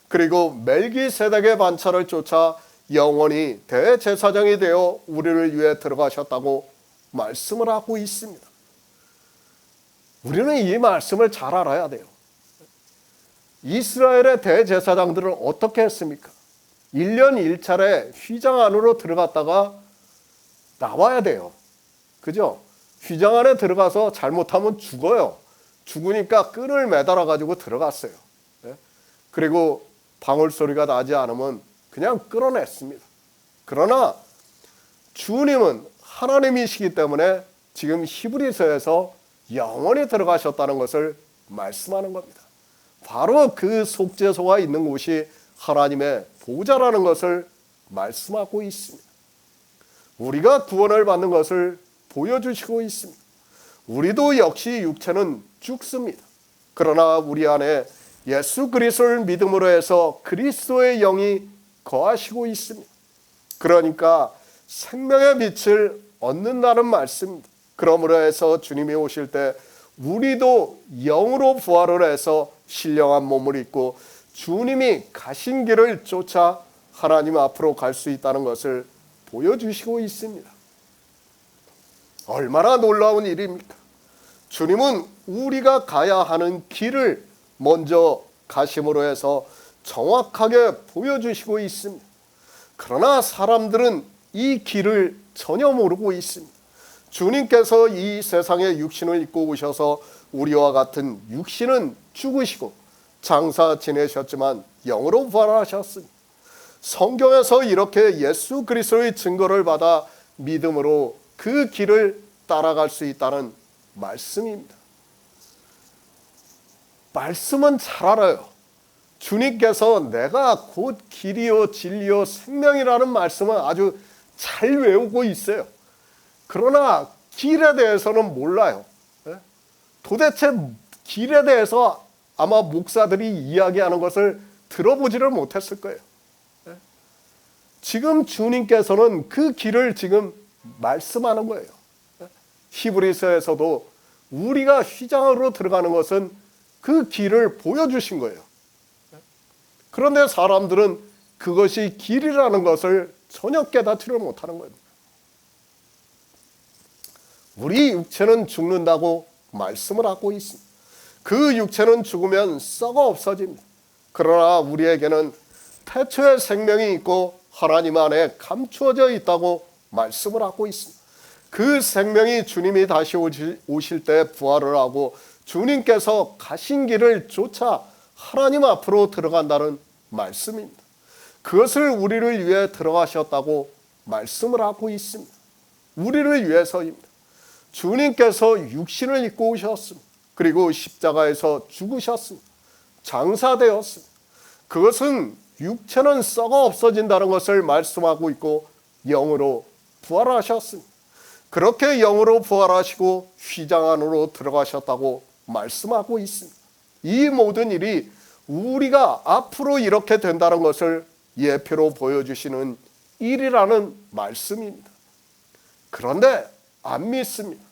그리고 멜기세덱의 반차를 쫓아 영원히 대제사장이 되어 우리를 위해 들어가셨다고 말씀을 하고 있습니다. 우리는 이 말씀을 잘 알아야 돼요. 이스라엘의 대제사장들은 어떻게 했습니까? 1년 1차례 휘장 안으로 들어갔다가 나와야 돼요. 그죠? 휘장 안에 들어가서 잘못하면 죽어요. 죽으니까 끈을 매달아 가지고 들어갔어요. 그리고 방울소리가 나지 않으면 그냥 끌어냈습니다. 그러나 주님은 하나님이시기 때문에 지금 히브리서에서 영원히 들어가셨다는 것을 말씀하는 겁니다. 바로 그 속죄소가 있는 곳이 하나님의 보좌라는 것을 말씀하고 있습니다. 우리가 구원을 받는 것을 보여주시고 있습니다. 우리도 역시 육체는 죽습니다. 그러나 우리 안에 예수 그리스도를 믿음으로 해서 그리스도의 영이 거하시고 있습니다. 그러니까 생명의 빛을 얻는다는 말씀입니다. 그러므로 해서 주님이 오실 때 우리도 영으로 부활을 해서 신령한 몸을 입고 주님이 가신 길을 쫓아 하나님 앞으로 갈 수 있다는 것을 보여주시고 있습니다. 얼마나 놀라운 일입니까? 주님은 우리가 가야 하는 길을 먼저 가심으로 해서 정확하게 보여주시고 있습니다. 그러나 사람들은 이 길을 전혀 모르고 있습니다. 주님께서 이 세상에 육신을 입고 오셔서 우리와 같은 육신은 죽으시고 장사 지내셨지만 영으로 부활하셨습니다. 성경에서 이렇게 예수 그리스도의 증거를 받아 믿음으로 그 길을 따라갈 수 있다는 말씀입니다. 말씀은 잘 알아요. 주님께서 내가 곧 길이요 진리요 생명이라는 말씀은 아주 잘 외우고 있어요. 그러나 길에 대해서는 몰라요. 도대체 길에 대해서 아마 목사들이 이야기하는 것을 들어보지를 못했을 거예요. 지금 주님께서는 그 길을 지금 말씀하는 거예요. 히브리서에서도 우리가 휘장으로 들어가는 것은 그 길을 보여주신 거예요. 그런데 사람들은 그것이 길이라는 것을 전혀 깨닫지를 못하는 겁니다. 우리 육체는 죽는다고 말씀을 하고 있습니다. 그 육체는 죽으면 썩어 없어집니다. 그러나 우리에게는 태초의 생명이 있고 하나님 안에 감추어져 있다고 말씀을 하고 있습니다. 그 생명이 주님이 다시 오실 때 부활을 하고 주님께서 가신 길을 쫓아 하나님 앞으로 들어간다는 말씀입니다. 그것을 우리를 위해 들어가셨다고 말씀을 하고 있습니다. 우리를 위해서입니다. 주님께서 육신을 입고 오셨습니다. 그리고 십자가에서 죽으셨습니다. 장사되었습니다. 그것은 육체는 썩어 없어진다는 것을 말씀하고 있고 영으로 부활하셨습니다. 그렇게 영으로 부활하시고 휘장 안으로 들어가셨다고 말씀하고 있습니다. 이 모든 일이 우리가 앞으로 이렇게 된다는 것을 예표로 보여주시는 일이라는 말씀입니다. 그런데 안 믿습니다.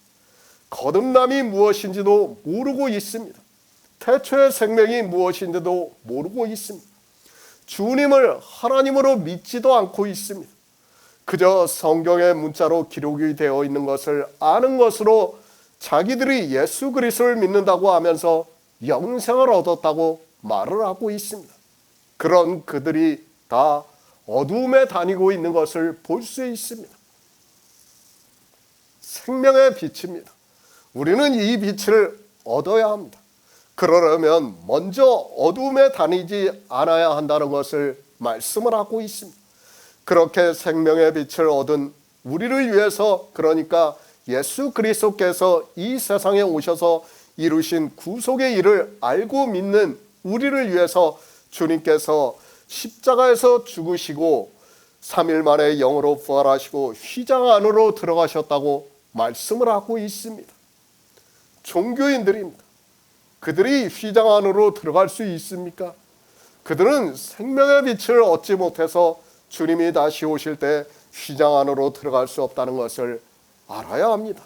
거듭남이 무엇인지도 모르고 있습니다. 태초의 생명이 무엇인지도 모르고 있습니다. 주님을 하나님으로 믿지도 않고 있습니다. 그저 성경의 문자로 기록이 되어 있는 것을 아는 것으로 자기들이 예수 그리스도를 믿는다고 하면서 영생을 얻었다고 말을 하고 있습니다. 그런 그들이 다 어두움에 다니고 있는 것을 볼 수 있습니다. 생명의 빛입니다. 우리는 이 빛을 얻어야 합니다. 그러려면 먼저 어두움에 다니지 않아야 한다는 것을 말씀을 하고 있습니다. 그렇게 생명의 빛을 얻은 우리를 위해서, 그러니까 예수 그리스도께서 이 세상에 오셔서 이루신 구속의 일을 알고 믿는 우리를 위해서 주님께서 십자가에서 죽으시고 3일 만에 영으로 부활하시고 휘장 안으로 들어가셨다고 말씀을 하고 있습니다. 종교인들입니다. 그들이 휘장 안으로 들어갈 수 있습니까? 그들은 생명의 빛을 얻지 못해서 주님이 다시 오실 때 휘장 안으로 들어갈 수 없다는 것을 알아야 합니다.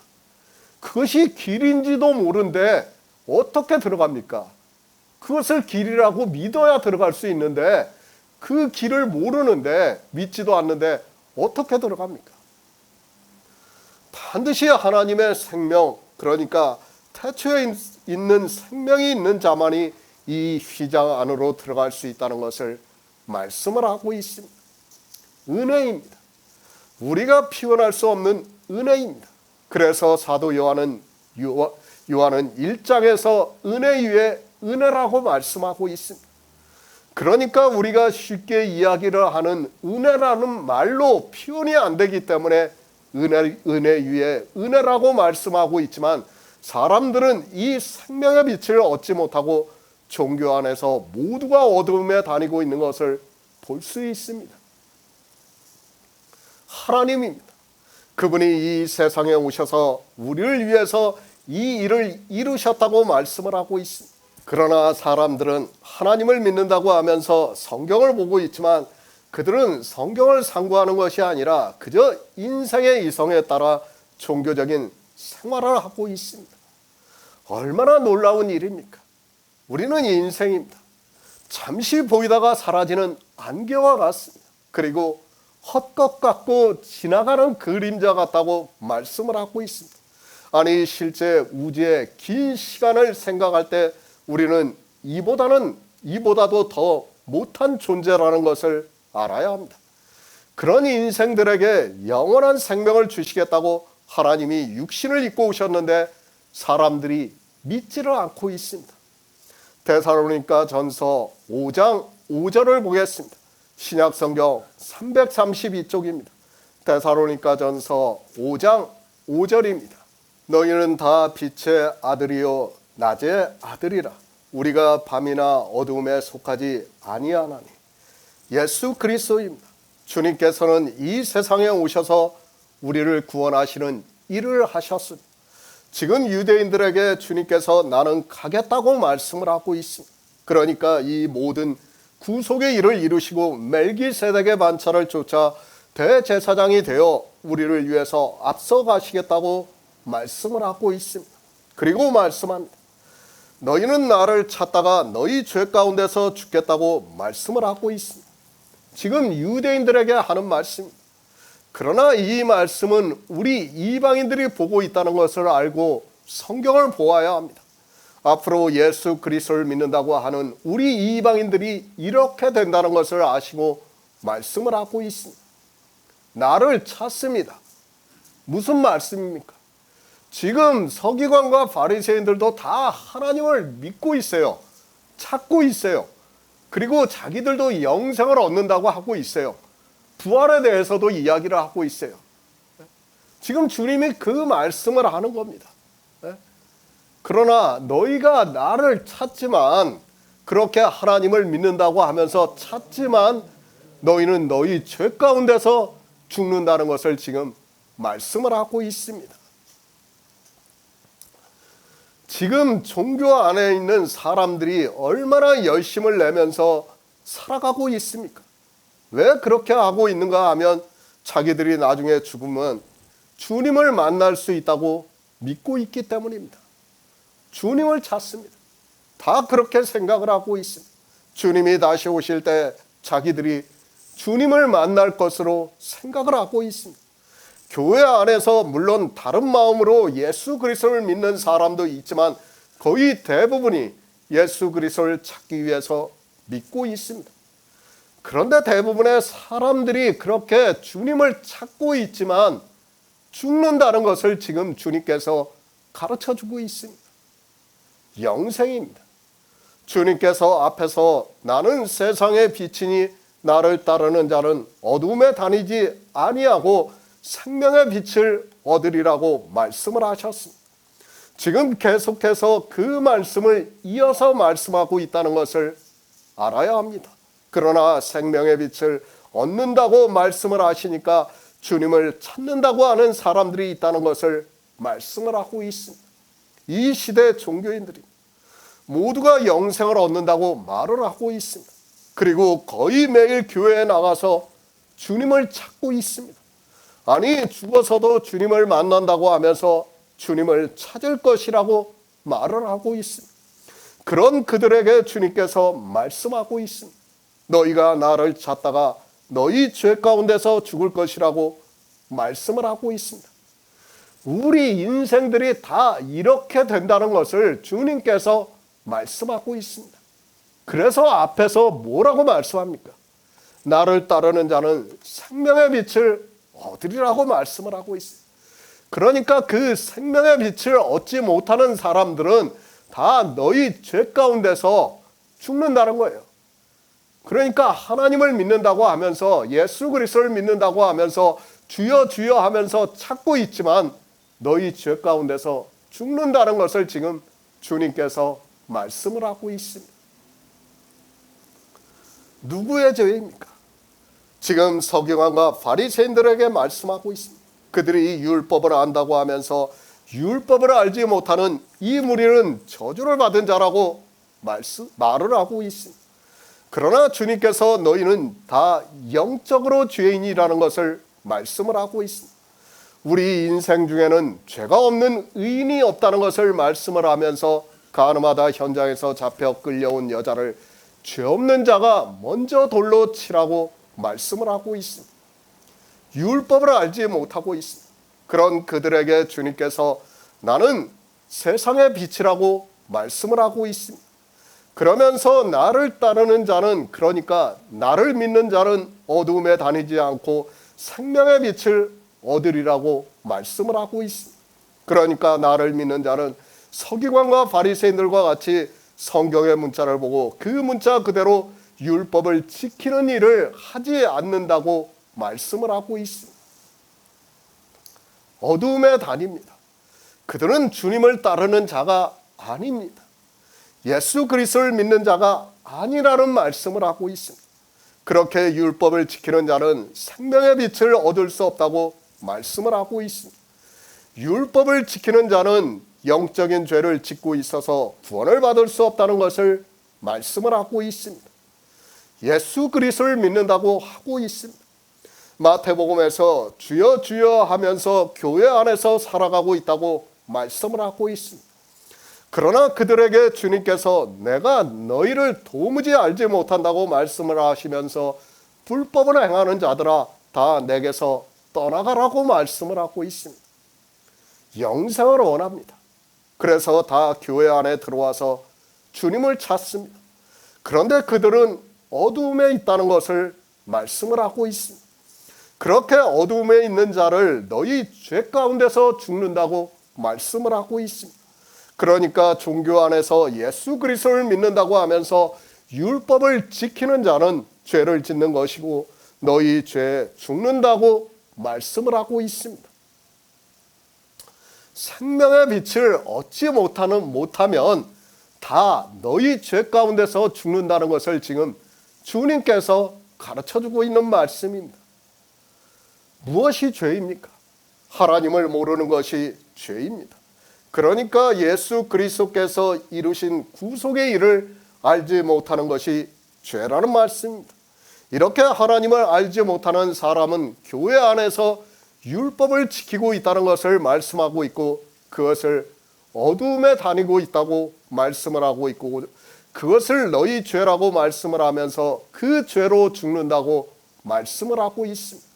그것이 길인지도 모르는데 어떻게 들어갑니까? 그것을 길이라고 믿어야 들어갈 수 있는데 그 길을 모르는데, 믿지도 않는데 어떻게 들어갑니까? 반드시 하나님의 생명, 그러니까 태초에 있는 생명이 있는 자만이 이 휘장 안으로 들어갈 수 있다는 것을 말씀을 하고 있습니다. 은혜입니다. 우리가 표현할 수 없는 은혜입니다. 그래서 사도 요한은 1장에서 은혜 위에 은혜라고 말씀하고 있습니다. 그러니까 우리가 쉽게 이야기를 하는 은혜라는 말로 표현이 안 되기 때문에 은혜 위에 은혜라고 말씀하고 있지만, 사람들은 이 생명의 빛을 얻지 못하고 종교 안에서 모두가 어둠에 다니고 있는 것을 볼 수 있습니다. 하나님입니다. 그분이 이 세상에 오셔서 우리를 위해서 이 일을 이루셨다고 말씀을 하고 있습니다. 그러나 사람들은 하나님을 믿는다고 하면서 성경을 보고 있지만 그들은 성경을 상고하는 것이 아니라 그저 인생의 이성에 따라 종교적인 생활을 하고 있습니다. 얼마나 놀라운 일입니까? 우리는 인생입니다. 잠시 보이다가 사라지는 안개와 같습니다. 그리고 헛것 같고 지나가는 그림자 같다고 말씀을 하고 있습니다. 아니, 실제 우주의 긴 시간을 생각할 때 우리는 이보다도 더 못한 존재라는 것을 알아야 합니다. 그런 인생들에게 영원한 생명을 주시겠다고 하나님이 육신을 입고 오셨는데 사람들이 믿지를 않고 있습니다. 데살로니가 전서 5장 5절을 보겠습니다. 신약성경 332쪽입니다. 데살로니가 전서 5장 5절입니다. 너희는 다 빛의 아들이요 낮의 아들이라. 우리가 밤이나 어두움에 속하지 아니하나니. 예수 그리스도입니다. 주님께서는 이 세상에 오셔서 우리를 구원하시는 일을 하셨습니다. 지금 유대인들에게 주님께서 나는 가겠다고 말씀을 하고 있습니다. 그러니까 이 모든 구속의 일을 이루시고 멜기세덱의 반차를 쫓아 대제사장이 되어 우리를 위해서 앞서 가시겠다고 말씀을 하고 있습니다. 그리고 말씀합니다. 너희는 나를 찾다가 너희 죄 가운데서 죽겠다고 말씀을 하고 있습니다. 지금 유대인들에게 하는 말씀입니다. 그러나 이 말씀은 우리 이방인들이 보고 있다는 것을 알고 성경을 보아야 합니다. 앞으로 예수 그리스도를 믿는다고 하는 우리 이방인들이 이렇게 된다는 것을 아시고 말씀을 하고 있습니다. 나를 찾습니다. 무슨 말씀입니까? 지금 서기관과 바리새인들도 다 하나님을 믿고 있어요. 찾고 있어요. 그리고 자기들도 영생을 얻는다고 하고 있어요. 부활에 대해서도 이야기를 하고 있어요. 지금 주님이 그 말씀을 하는 겁니다. 그러나 너희가 나를 찾지만, 그렇게 하나님을 믿는다고 하면서 찾지만 너희는 너희 죄 가운데서 죽는다는 것을 지금 말씀을 하고 있습니다. 지금 종교 안에 있는 사람들이 얼마나 열심을 내면서 살아가고 있습니까? 왜 그렇게 하고 있는가 하면 자기들이 나중에 죽으면 주님을 만날 수 있다고 믿고 있기 때문입니다. 주님을 찾습니다. 다 그렇게 생각을 하고 있습니다. 주님이 다시 오실 때 자기들이 주님을 만날 것으로 생각을 하고 있습니다. 교회 안에서 물론 다른 마음으로 예수 그리스도를 믿는 사람도 있지만 거의 대부분이 예수 그리스도를 찾기 위해서 믿고 있습니다. 그런데 대부분의 사람들이 그렇게 주님을 찾고 있지만 죽는다는 것을 지금 주님께서 가르쳐주고 있습니다. 영생입니다. 주님께서 앞에서 나는 세상의 빛이니 나를 따르는 자는 어둠에 다니지 아니하고 생명의 빛을 얻으리라고 말씀을 하셨습니다. 지금 계속해서 그 말씀을 이어서 말씀하고 있다는 것을 알아야 합니다. 그러나 생명의 빛을 얻는다고 말씀을 하시니까 주님을 찾는다고 하는 사람들이 있다는 것을 말씀을 하고 있습니다. 이 시대 종교인들이 모두가 영생을 얻는다고 말을 하고 있습니다. 그리고 거의 매일 교회에 나가서 주님을 찾고 있습니다. 아니, 죽어서도 주님을 만난다고 하면서 주님을 찾을 것이라고 말을 하고 있습니다. 그런 그들에게 주님께서 말씀하고 있습니다. 너희가 나를 찾다가 너희 죄 가운데서 죽을 것이라고 말씀을 하고 있습니다. 우리 인생들이 다 이렇게 된다는 것을 주님께서 말씀하고 있습니다. 그래서 앞에서 뭐라고 말씀합니까? 나를 따르는 자는 생명의 빛을 얻으리라고 말씀을 하고 있습니다. 그러니까 그 생명의 빛을 얻지 못하는 사람들은 다 너희 죄 가운데서 죽는다는 거예요. 그러니까 하나님을 믿는다고 하면서 예수 그리스도를 믿는다고 하면서 주여 주여 하면서 찾고 있지만 너희 죄 가운데서 죽는다는 것을 지금 주님께서 말씀을 하고 있습니다. 누구의 죄입니까? 지금 서기관과 바리새인들에게 말씀하고 있습니다. 그들이 율법을 안다고 하면서 율법을 알지 못하는 이 무리는 저주를 받은 자라고 말을 하고 있습니다. 그러나 주님께서 너희는 다 영적으로 죄인이라는 것을 말씀을 하고 있습니다. 우리 인생 중에는 죄가 없는 의인이 없다는 것을 말씀을 하면서 가늠하다 현장에서 잡혀 끌려온 여자를 죄 없는 자가 먼저 돌로 치라고 말씀을 하고 있습니다. 율법을 알지 못하고 있습니다. 그런 그들에게 주님께서 나는 세상의 빛이라고 말씀을 하고 있습니다. 그러면서 나를 따르는 자는, 그러니까 나를 믿는 자는 어둠에 다니지 않고 생명의 빛을 얻으리라고 말씀을 하고 있습니다. 그러니까 나를 믿는 자는 서기관과 바리새인들과 같이 성경의 문자를 보고 그 문자 그대로 율법을 지키는 일을 하지 않는다고 말씀을 하고 있습니다. 어둠에 다닙니다. 그들은 주님을 따르는 자가 아닙니다. 예수 그리스도를 믿는 자가 아니라는 말씀을 하고 있습니다. 그렇게 율법을 지키는 자는 생명의 빛을 얻을 수 없다고 말씀을 하고 있습니다. 율법을 지키는 자는 영적인 죄를 짓고 있어서 구원을 받을 수 없다는 것을 말씀을 하고 있습니다. 예수 그리스도를 믿는다고 하고 있습니다. 마태복음에서 주여 주여 하면서 교회 안에서 살아가고 있다고 말씀을 하고 있습니다. 그러나 그들에게 주님께서 내가 너희를 도무지 알지 못한다고 말씀을 하시면서 불법을 행하는 자들아 다 내게서 떠나가라고 말씀을 하고 있습니다. 영생을 원합니다. 그래서 다 교회 안에 들어와서 주님을 찾습니다. 그런데 그들은 어두움에 있다는 것을 말씀을 하고 있습니다. 그렇게 어두움에 있는 자를 너희 죄 가운데서 죽는다고 말씀을 하고 있습니다. 그러니까 종교 안에서 예수 그리스도를 믿는다고 하면서 율법을 지키는 자는 죄를 짓는 것이고 너희 죄에 죽는다고 말씀을 하고 있습니다. 생명의 빛을 얻지 못하면 다 너희 죄 가운데서 죽는다는 것을 지금 주님께서 가르쳐주고 있는 말씀입니다. 무엇이 죄입니까? 하나님을 모르는 것이 죄입니다. 그러니까 예수 그리스도께서 이루신 구속의 일을 알지 못하는 것이 죄라는 말씀입니다. 이렇게 하나님을 알지 못하는 사람은 교회 안에서 율법을 지키고 있다는 것을 말씀하고 있고 그것을 어두움에 다니고 있다고 말씀을 하고 있고 그것을 너희 죄라고 말씀을 하면서 그 죄로 죽는다고 말씀을 하고 있습니다.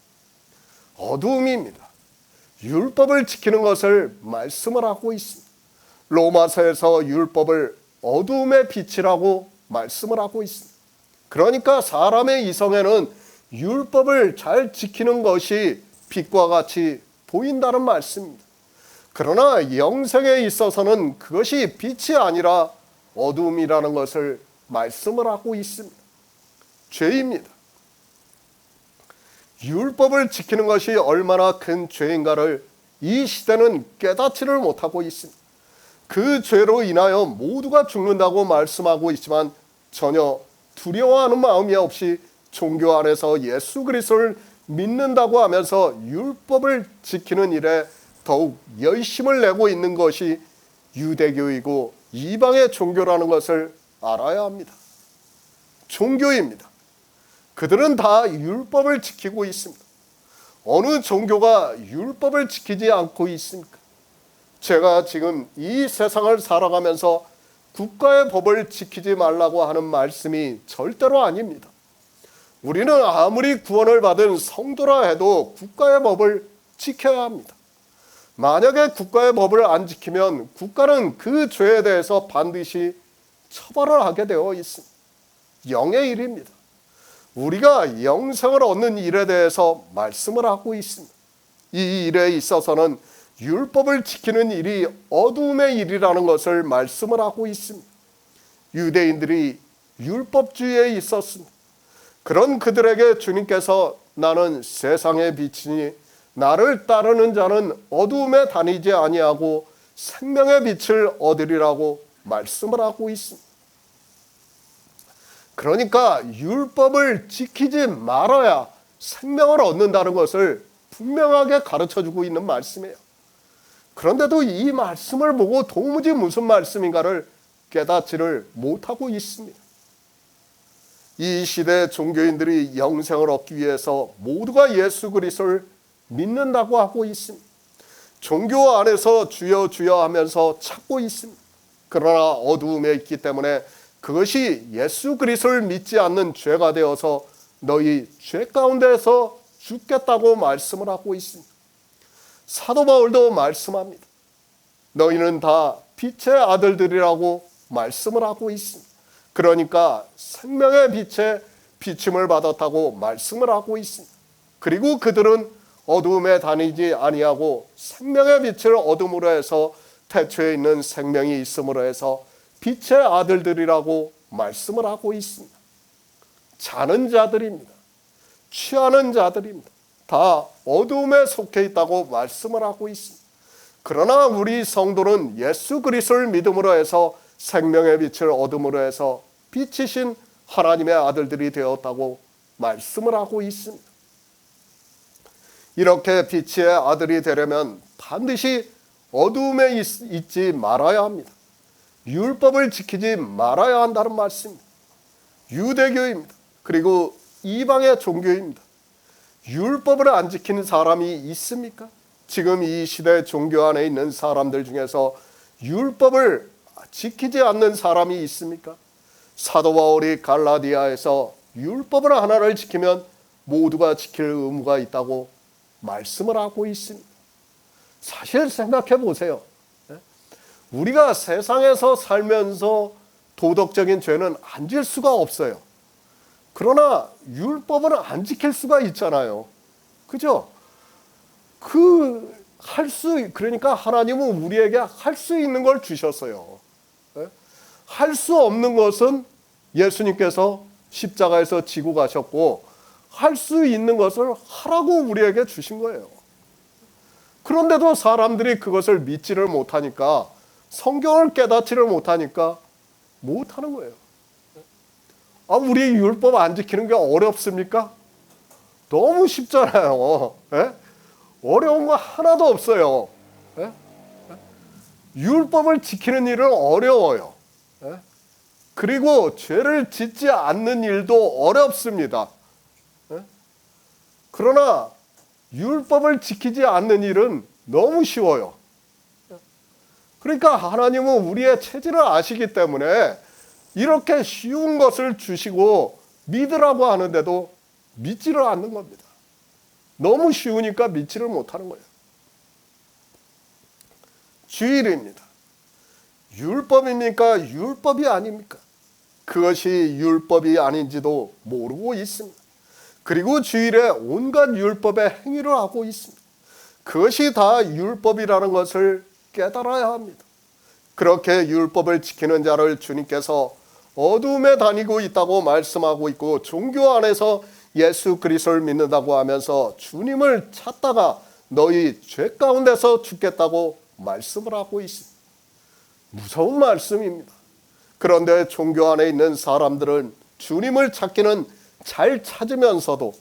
어두움입니다. 율법을 지키는 것을 말씀을 하고 있습니다. 로마서에서 율법을 어두움의 빛이라고 말씀을 하고 있습니다. 그러니까 사람의 이성에는 율법을 잘 지키는 것이 빛과 같이 보인다는 말씀입니다. 그러나 영생에 있어서는 그것이 빛이 아니라 어두움이라는 것을 말씀을 하고 있습니다. 죄입니다. 율법을 지키는 것이 얼마나 큰 죄인가를 이 시대는 깨닫지를 못하고 있습니다. 그 죄로 인하여 모두가 죽는다고 말씀하고 있지만 전혀 두려워하는 마음이 없이 종교 안에서 예수 그리스도를 믿는다고 하면서 율법을 지키는 일에 더욱 열심을 내고 있는 것이 유대교이고 이방의 종교라는 것을 알아야 합니다. 종교입니다. 그들은 다 율법을 지키고 있습니다. 어느 종교가 율법을 지키지 않고 있습니까? 제가 지금 이 세상을 살아가면서 국가의 법을 지키지 말라고 하는 말씀이 절대로 아닙니다. 우리는 아무리 구원을 받은 성도라 해도 국가의 법을 지켜야 합니다. 만약에 국가의 법을 안 지키면 국가는 그 죄에 대해서 반드시 처벌을 하게 되어 있습니다. 영의 일입니다. 우리가 영생을 얻는 일에 대해서 말씀을 하고 있습니다. 이 일에 있어서는 율법을 지키는 일이 어두움의 일이라는 것을 말씀을 하고 있습니다. 유대인들이 율법주의에 있었습니다. 그런 그들에게 주님께서 나는 세상의 빛이니 나를 따르는 자는 어두움에 다니지 아니하고 생명의 빛을 얻으리라고 말씀을 하고 있습니다. 그러니까 율법을 지키지 말아야 생명을 얻는다는 것을 분명하게 가르쳐주고 있는 말씀이에요. 그런데도 이 말씀을 보고 도무지 무슨 말씀인가를 깨닫지를 못하고 있습니다. 이 시대 종교인들이 영생을 얻기 위해서 모두가 예수 그리스도를 믿는다고 하고 있습니다. 종교 안에서 주여 주여 하면서 찾고 있습니다. 그러나 어두움에 있기 때문에 그것이 예수 그리스도를 믿지 않는 죄가 되어서 너희 죄 가운데서 죽겠다고 말씀을 하고 있습니다. 사도 바울도 말씀합니다. 너희는 다 빛의 아들들이라고 말씀을 하고 있습니다. 그러니까 생명의 빛에 비침을 받았다고 말씀을 하고 있습니다. 그리고 그들은 어두움에 다니지 아니하고 생명의 빛을 얻음으로 해서 태초에 있는 생명이 있음으로 해서 빛의 아들들이라고 말씀을 하고 있습니다. 자는 자들입니다. 취하는 자들입니다. 다 어두움에 속해 있다고 말씀을 하고 있습니다. 그러나 우리 성도는 예수 그리스도를 믿음으로 해서 생명의 빛을 얻음으로 해서 빛이신 하나님의 아들들이 되었다고 말씀을 하고 있습니다. 이렇게 빛의 아들이 되려면 반드시 어두움에 있지 말아야 합니다. 율법을 지키지 말아야 한다는 말씀입니다. 유대교입니다. 그리고 이방의 종교입니다. 율법을 안 지키는 사람이 있습니까? 지금 이 시대 종교 안에 있는 사람들 중에서 율법을 지키지 않는 사람이 있습니까? 사도 바울이 갈라디아에서 율법을 하나를 지키면 모두가 지킬 의무가 있다고 말씀을 하고 있습니다. 사실 생각해 보세요. 우리가 세상에서 살면서 도덕적인 죄는 안 질 수가 없어요. 그러나 율법은 안 지킬 수가 있잖아요. 그죠? 그러니까 하나님은 우리에게 할 수 있는 걸 주셨어요. 할 수 없는 것은 예수님께서 십자가에서 지고 가셨고 할 수 있는 것을 하라고 우리에게 주신 거예요. 그런데도 사람들이 그것을 믿지를 못하니까 성경을 깨닫지를 못하니까 못하는 거예요. 우리 율법 안 지키는 게 어렵습니까? 너무 쉽잖아요. 어려운 거 하나도 없어요. 율법을 지키는 일은 어려워요. 그리고 죄를 짓지 않는 일도 어렵습니다. 그러나 율법을 지키지 않는 일은 너무 쉬워요. 그러니까 하나님은 우리의 체질을 아시기 때문에 이렇게 쉬운 것을 주시고 믿으라고 하는데도 믿지를 않는 겁니다. 너무 쉬우니까 믿지를 못하는 거예요. 주일입니다. 율법입니까? 율법이 아닙니까? 그것이 율법이 아닌지도 모르고 있습니다. 그리고 주일에 온갖 율법의 행위를 하고 있습니다. 그것이 다 율법이라는 것을 깨달아야 합니다. 그렇게 율법을 지키는 자를 주님께서 어둠에 다니고 있다고 말씀하고 있고, 종교 안에서 예수 그리스도를 믿는다고 하면서 주님을 찾다가 너희 죄 가운데서 죽겠다고 말씀을 하고 있습니다. 무서운 말씀입니다. 그런데 종교 안에 있는 사람들은 주님을 찾기는 잘 찾으면서도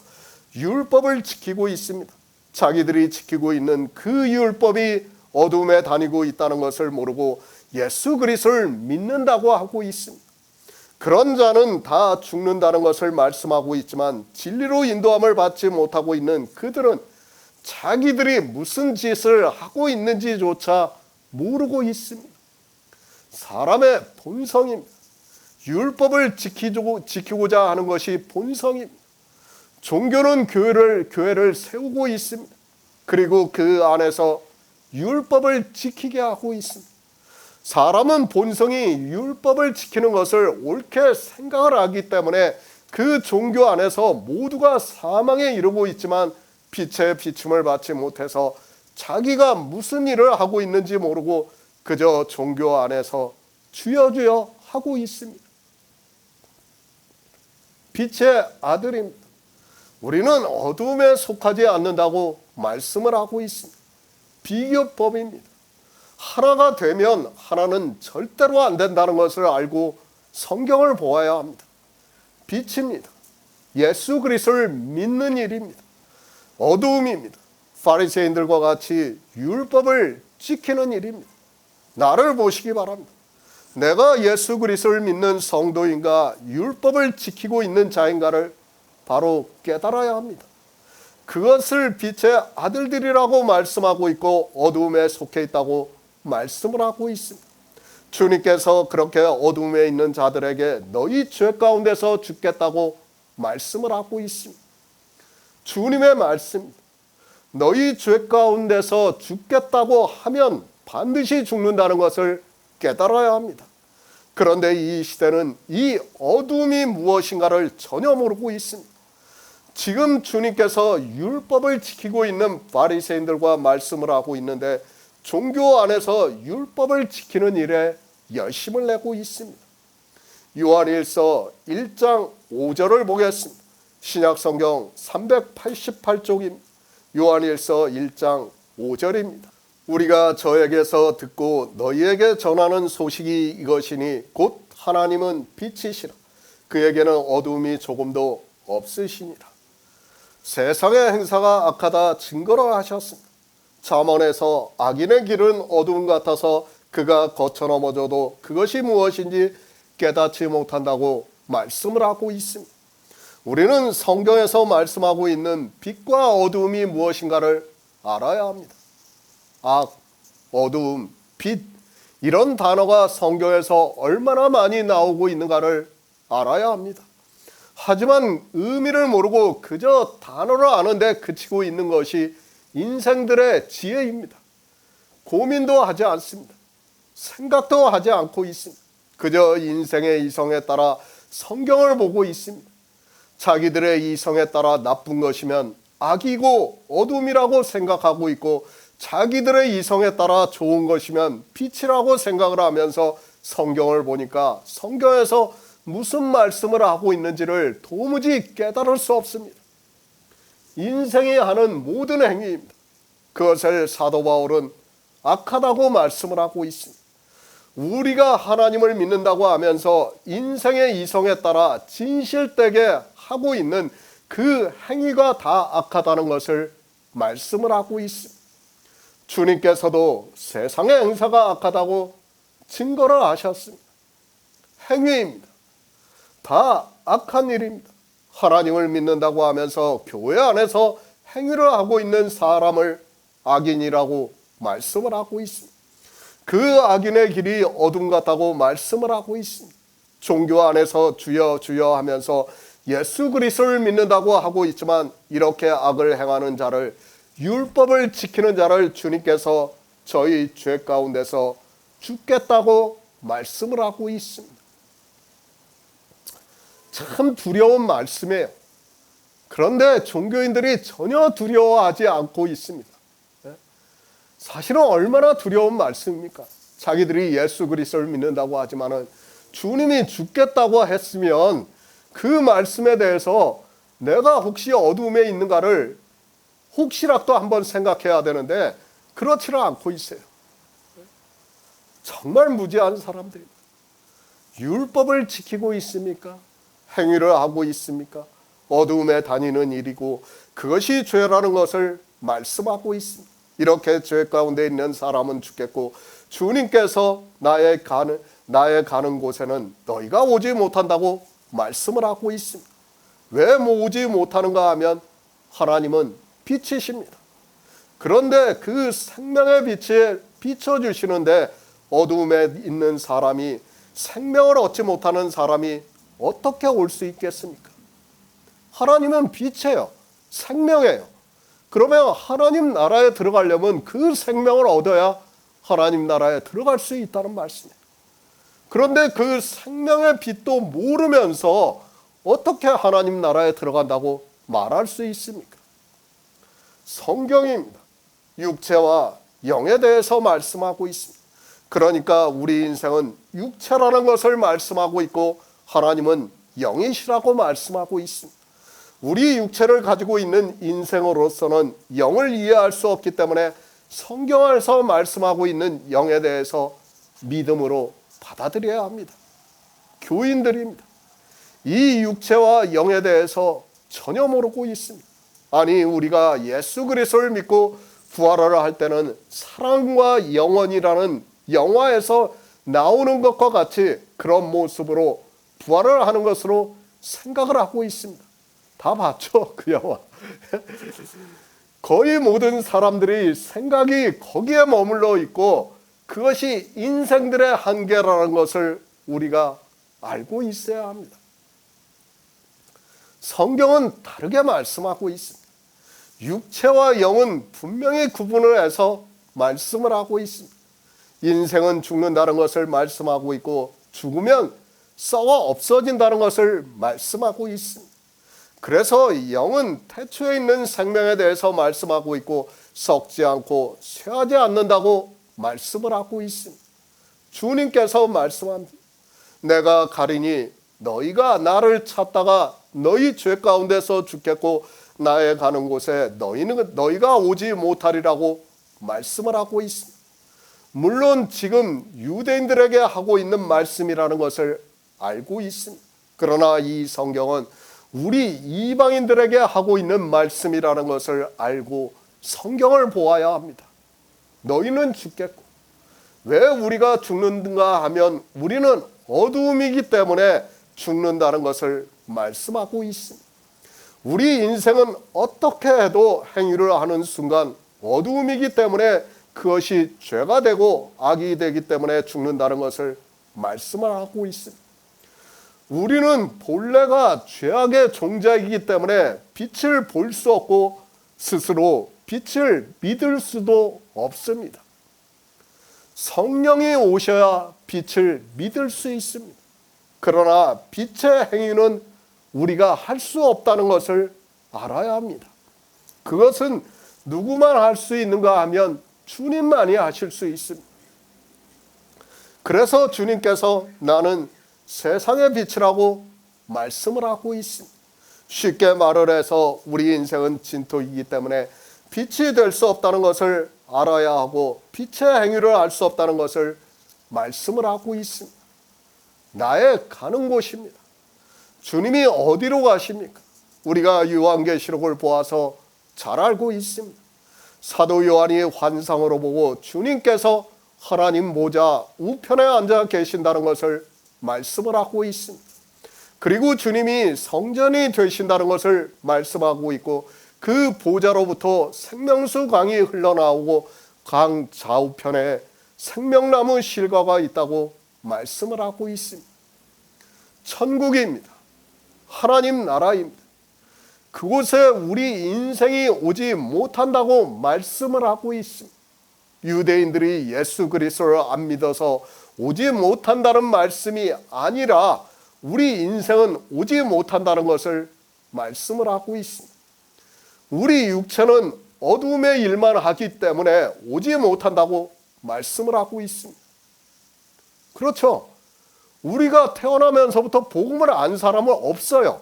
율법을 지키고 있습니다. 자기들이 지키고 있는 그 율법이 어둠에 다니고 있다는 것을 모르고 예수 그리스도를 믿는다고 하고 있습니다. 그런 자는 다 죽는다는 것을 말씀하고 있지만, 진리로 인도함을 받지 못하고 있는 그들은 자기들이 무슨 짓을 하고 있는지조차 모르고 있습니다. 사람의 본성입니다. 율법을 지키고자 하는 것이 본성입니다. 종교는 교회를 세우고 있습니다. 그리고 그 안에서 율법을 지키게 하고 있습니다. 사람은 본성이 율법을 지키는 것을 옳게 생각을 하기 때문에 그 종교 안에서 모두가 사망에 이르고 있지만 빛의 비춤을 받지 못해서 자기가 무슨 일을 하고 있는지 모르고 그저 종교 안에서 주여 주여 하고 있습니다. 빛의 아들입니다. 우리는 어둠에 속하지 않는다고 말씀을 하고 있습니다. 비교법입니다. 하나가 되면 하나는 절대로 안 된다는 것을 알고 성경을 보아야 합니다. 빛입니다. 예수 그리스도를 믿는 일입니다. 어두움입니다. 바리새인들과 같이 율법을 지키는 일입니다. 나를 보시기 바랍니다. 내가 예수 그리스도를 믿는 성도인가, 율법을 지키고 있는 자인가를 바로 깨달아야 합니다. 그것을 빛의 아들들이라고 말씀하고 있고 어두움에 속해 있다고 말씀을 하고 있습니다. 주님께서 그렇게 어둠에 있는 자들에게 너희 죄 가운데서 죽겠다고 말씀을 하고 있습니다. 주님의 말씀입니다. 너희 죄 가운데서 죽겠다고 하면 반드시 죽는다는 것을 깨달아야 합니다. 그런데 이 시대는 이 어둠이 무엇인가를 전혀 모르고 있습니다. 지금 주님께서 율법을 지키고 있는 바리새인들과 말씀을 하고 있는데 종교 안에서 율법을 지키는 일에 열심을 내고 있습니다. 요한일서 1장 5절을 보겠습니다. 신약성경 388쪽입니다. 요한일서 1장 5절입니다. 우리가 저에게서 듣고 너희에게 전하는 소식이 이것이니 곧 하나님은 빛이시라. 그에게는 어두움이 조금도 없으시니라. 세상의 행사가 악하다 증거로 하셨습니다. 잠언에서 악인의 길은 어두움 같아서 그가 거쳐 넘어져도 그것이 무엇인지 깨닫지 못한다고 말씀을 하고 있습니다. 우리는 성경에서 말씀하고 있는 빛과 어두움이 무엇인가를 알아야 합니다. 악, 어두움, 빛, 이런 단어가 성경에서 얼마나 많이 나오고 있는가를 알아야 합니다. 하지만 의미를 모르고 그저 단어를 아는데 그치고 있는 것이 인생들의 지혜입니다. 고민도 하지 않습니다. 생각도 하지 않고 있습니다. 그저 인생의 이성에 따라 성경을 보고 있습니다. 자기들의 이성에 따라 나쁜 것이면 악이고 어둠이라고 생각하고 있고, 자기들의 이성에 따라 좋은 것이면 빛이라고 생각을 하면서 성경을 보니까 성경에서 무슨 말씀을 하고 있는지를 도무지 깨달을 수 없습니다. 인생이 하는 모든 행위입니다. 그것을 사도 바울은 악하다고 말씀을 하고 있습니다. 우리가 하나님을 믿는다고 하면서 인생의 이성에 따라 진실되게 하고 있는 그 행위가 다 악하다는 것을 말씀을 하고 있습니다. 주님께서도 세상의 행사가 악하다고 증거를 하셨습니다. 행위입니다. 다 악한 일입니다. 하나님을 믿는다고 하면서 교회 안에서 행위를 하고 있는 사람을 악인이라고 말씀을 하고 있습니다. 그 악인의 길이 어둠 같다고 말씀을 하고 있습니다. 종교 안에서 주여 주여 하면서 예수 그리스도를 믿는다고 하고 있지만 이렇게 악을 행하는 자를, 율법을 지키는 자를 주님께서 저희 죄 가운데서 죽겠다고 말씀을 하고 있습니다. 참 두려운 말씀이에요. 그런데 종교인들이 전혀 두려워하지 않고 있습니다. 사실은 얼마나 두려운 말씀입니까? 자기들이 예수 그리스도를 믿는다고 하지만은 주님이 죽겠다고 했으면 그 말씀에 대해서 내가 혹시 어둠에 있는가를 혹시라도 한번 생각해야 되는데 그렇지는 않고 있어요. 정말 무지한 사람들입니다. 율법을 지키고 있습니까? 행위를 하고 있습니까? 어둠에 다니는 일이고 그것이 죄라는 것을 말씀하고 있습니다. 이렇게 죄 가운데 있는 사람은 죽겠고 주님께서 나의 가는 곳에는 너희가 오지 못한다고 말씀을 하고 있습니다. 왜 오지 못하는가 하면 하나님은 빛이십니다. 그런데 그 생명의 빛에 비춰주시는데 어둠에 있는 사람이, 생명을 얻지 못하는 사람이 어떻게 올 수 있겠습니까? 하나님은 빛이에요. 생명이에요. 그러면 하나님 나라에 들어가려면 그 생명을 얻어야 하나님 나라에 들어갈 수 있다는 말씀이에요. 그런데 그 생명의 빛도 모르면서 어떻게 하나님 나라에 들어간다고 말할 수 있습니까? 성경입니다. 육체와 영에 대해서 말씀하고 있습니다. 그러니까 우리 인생은 육체라는 것을 말씀하고 있고 하나님은 영이시라고 말씀하고 있습니다. 우리 육체를 가지고 있는 인생으로서는 영을 이해할 수 없기 때문에 성경에서 말씀하고 있는 영에 대해서 믿음으로 받아들여야 합니다. 교인들입니다. 이 육체와 영에 대해서 전혀 모르고 있습니다. 아니, 우리가 예수 그리스도를 믿고 부활을 할 때는 사랑과 영원이라는 영화에서 나오는 것과 같이 그런 모습으로 부활을 하는 것으로 생각을 하고 있습니다. 다 봤죠? 그 영화. 거의 모든 사람들이 생각이 거기에 머물러 있고 그것이 인생들의 한계라는 것을 우리가 알고 있어야 합니다. 성경은 다르게 말씀하고 있습니다. 육체와 영은 분명히 구분을 해서 말씀을 하고 있습니다. 인생은 죽는다는 것을 말씀하고 있고 죽으면 썩어 없어진다는 것을 말씀하고 있습니다. 그래서 영은 태초에 있는 생명에 대해서 말씀하고 있고 썩지 않고 쇠하지 않는다고 말씀을 하고 있습니다. 주님께서 말씀합니다. 내가 가리니 너희가 나를 찾다가 너희 죄 가운데서 죽겠고 나의 가는 곳에 너희가 오지 못하리라고 말씀을 하고 있습니다. 물론 지금 유대인들에게 하고 있는 말씀이라는 것을 알고 있습니다. 그러나 이 성경은 우리 이방인들에게 하고 있는 말씀이라는 것을 알고 성경을 보아야 합니다. 너희는 죽겠고, 왜 우리가 죽는가 하면 우리는 어두움이기 때문에 죽는다는 것을 말씀하고 있습니다. 우리 인생은 어떻게 해도 행위를 하는 순간 어두움이기 때문에 그것이 죄가 되고 악이 되기 때문에 죽는다는 것을 말씀을 하고 있습니다. 우리는 본래가 죄악의 종자이기 때문에 빛을 볼 수 없고 스스로 빛을 믿을 수도 없습니다. 성령이 오셔야 빛을 믿을 수 있습니다. 그러나 빛의 행위는 우리가 할 수 없다는 것을 알아야 합니다. 그것은 누구만 할 수 있는가 하면 주님만이 하실 수 있습니다. 그래서 주님께서 나는 세상의 빛이라고 말씀을 하고 있습니다. 쉽게 말을 해서 우리 인생은 진토이기 때문에 빛이 될 수 없다는 것을 알아야 하고 빛의 행위를 알 수 없다는 것을 말씀을 하고 있습니다. 나의 가는 곳입니다. 주님이 어디로 가십니까? 우리가 요한계시록을 보아서 잘 알고 있습니다. 사도 요한이 환상으로 보고 주님께서 하나님 보좌 우편에 앉아 계신다는 것을 말씀을 하고 있습니다. 그리고 주님이 성전이 되신다는 것을 말씀하고 있고 그 보좌로부터 생명수 강이 흘러나오고 강 좌우편에 생명나무 실과가 있다고 말씀을 하고 있습니다. 천국입니다. 하나님 나라입니다. 그곳에 우리 인생이 오지 못한다고 말씀을 하고 있습니다. 유대인들이 예수 그리스도를 안 믿어서 오지 못한다는 말씀이 아니라 우리 인생은 오지 못한다는 것을 말씀을 하고 있습니다. 우리 육체는 어둠의 일만 하기 때문에 오지 못한다고 말씀을 하고 있습니다. 그렇죠. 우리가 태어나면서부터 복음을 안 사람은 없어요.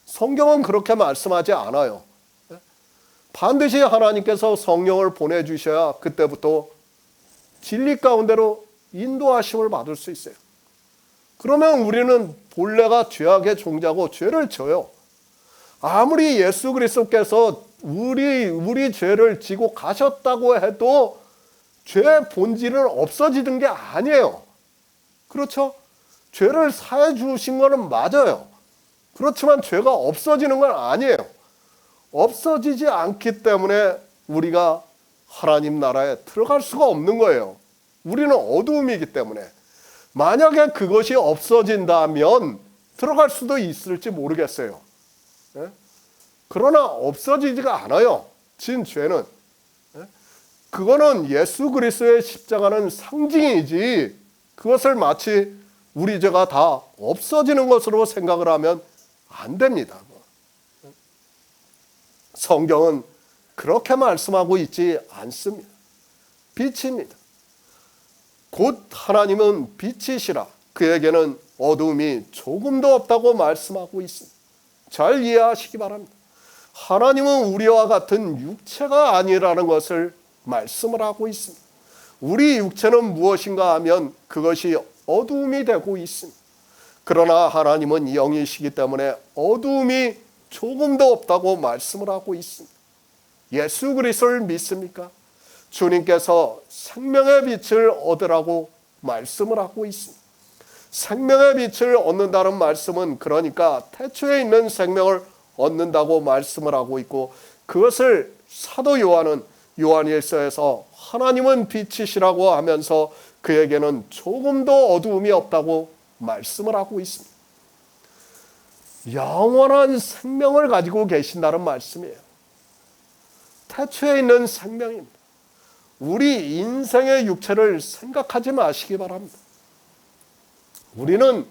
성경은 그렇게 말씀하지 않아요. 반드시 하나님께서 성령을 보내주셔야 그때부터 진리 가운데로 인도하심을 받을 수 있어요. 그러면 우리는 본래가 죄악의 종자고 죄를 져요. 아무리 예수 그리스도께서 우리 죄를 지고 가셨다고 해도 죄의 본질은 없어지는 게 아니에요. 그렇죠? 죄를 사해 주신 거는 맞아요. 그렇지만 죄가 없어지는 건 아니에요. 없어지지 않기 때문에 우리가 하나님 나라에 들어갈 수가 없는 거예요. 우리는 어두움이기 때문에. 만약에 그것이 없어진다면 들어갈 수도 있을지 모르겠어요. 그러나 없어지지가 않아요. 진 죄는. 그거는 예수 그리스도의 십자가는 상징이지 그것을 마치 우리 죄가 다 없어지는 것으로 생각을 하면 안 됩니다. 성경은 그렇게 말씀하고 있지 않습니다. 빛입니다. 곧 하나님은 빛이시라. 그에게는 어두움이 조금도 없다고 말씀하고 있습니다. 잘 이해하시기 바랍니다. 하나님은 우리와 같은 육체가 아니라는 것을 말씀을 하고 있습니다. 우리 육체는 무엇인가 하면 그것이 어두움이 되고 있습니다. 그러나 하나님은 영이시기 때문에 어두움이 조금도 없다고 말씀을 하고 있습니다. 예수 그리스도를 믿습니까? 주님께서 생명의 빛을 얻으라고 말씀을 하고 있습니다. 생명의 빛을 얻는다는 말씀은 그러니까 태초에 있는 생명을 얻는다고 말씀을 하고 있고, 그것을 사도 요한은 요한일서에서 하나님은 빛이시라고 하면서 그에게는 조금도 어두움이 없다고 말씀을 하고 있습니다. 영원한 생명을 가지고 계신다는 말씀이에요. 태초에 있는 생명입니다. 우리 인생의 육체를 생각하지 마시기 바랍니다. 우리는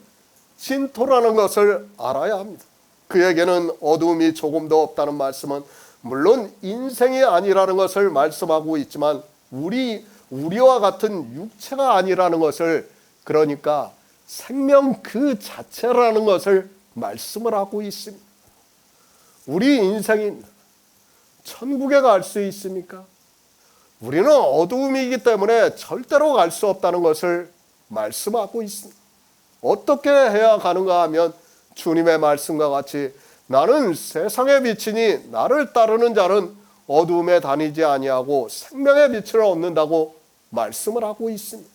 진토라는 것을 알아야 합니다. 그에게는 어두움이 조금도 없다는 말씀은 물론 인생이 아니라는 것을 말씀하고 있지만 우리와 같은 육체가 아니라는 것을, 그러니까 생명 그 자체라는 것을 말씀을 하고 있습니다. 우리 인생입니다. 천국에 갈 수 있습니까? 우리는 어두움이기 때문에 절대로 갈 수 없다는 것을 말씀하고 있습니다. 어떻게 해야 가는가 하면 주님의 말씀과 같이 나는 세상의 빛이니 나를 따르는 자는 어두움에 다니지 아니하고 생명의 빛을 얻는다고 말씀을 하고 있습니다.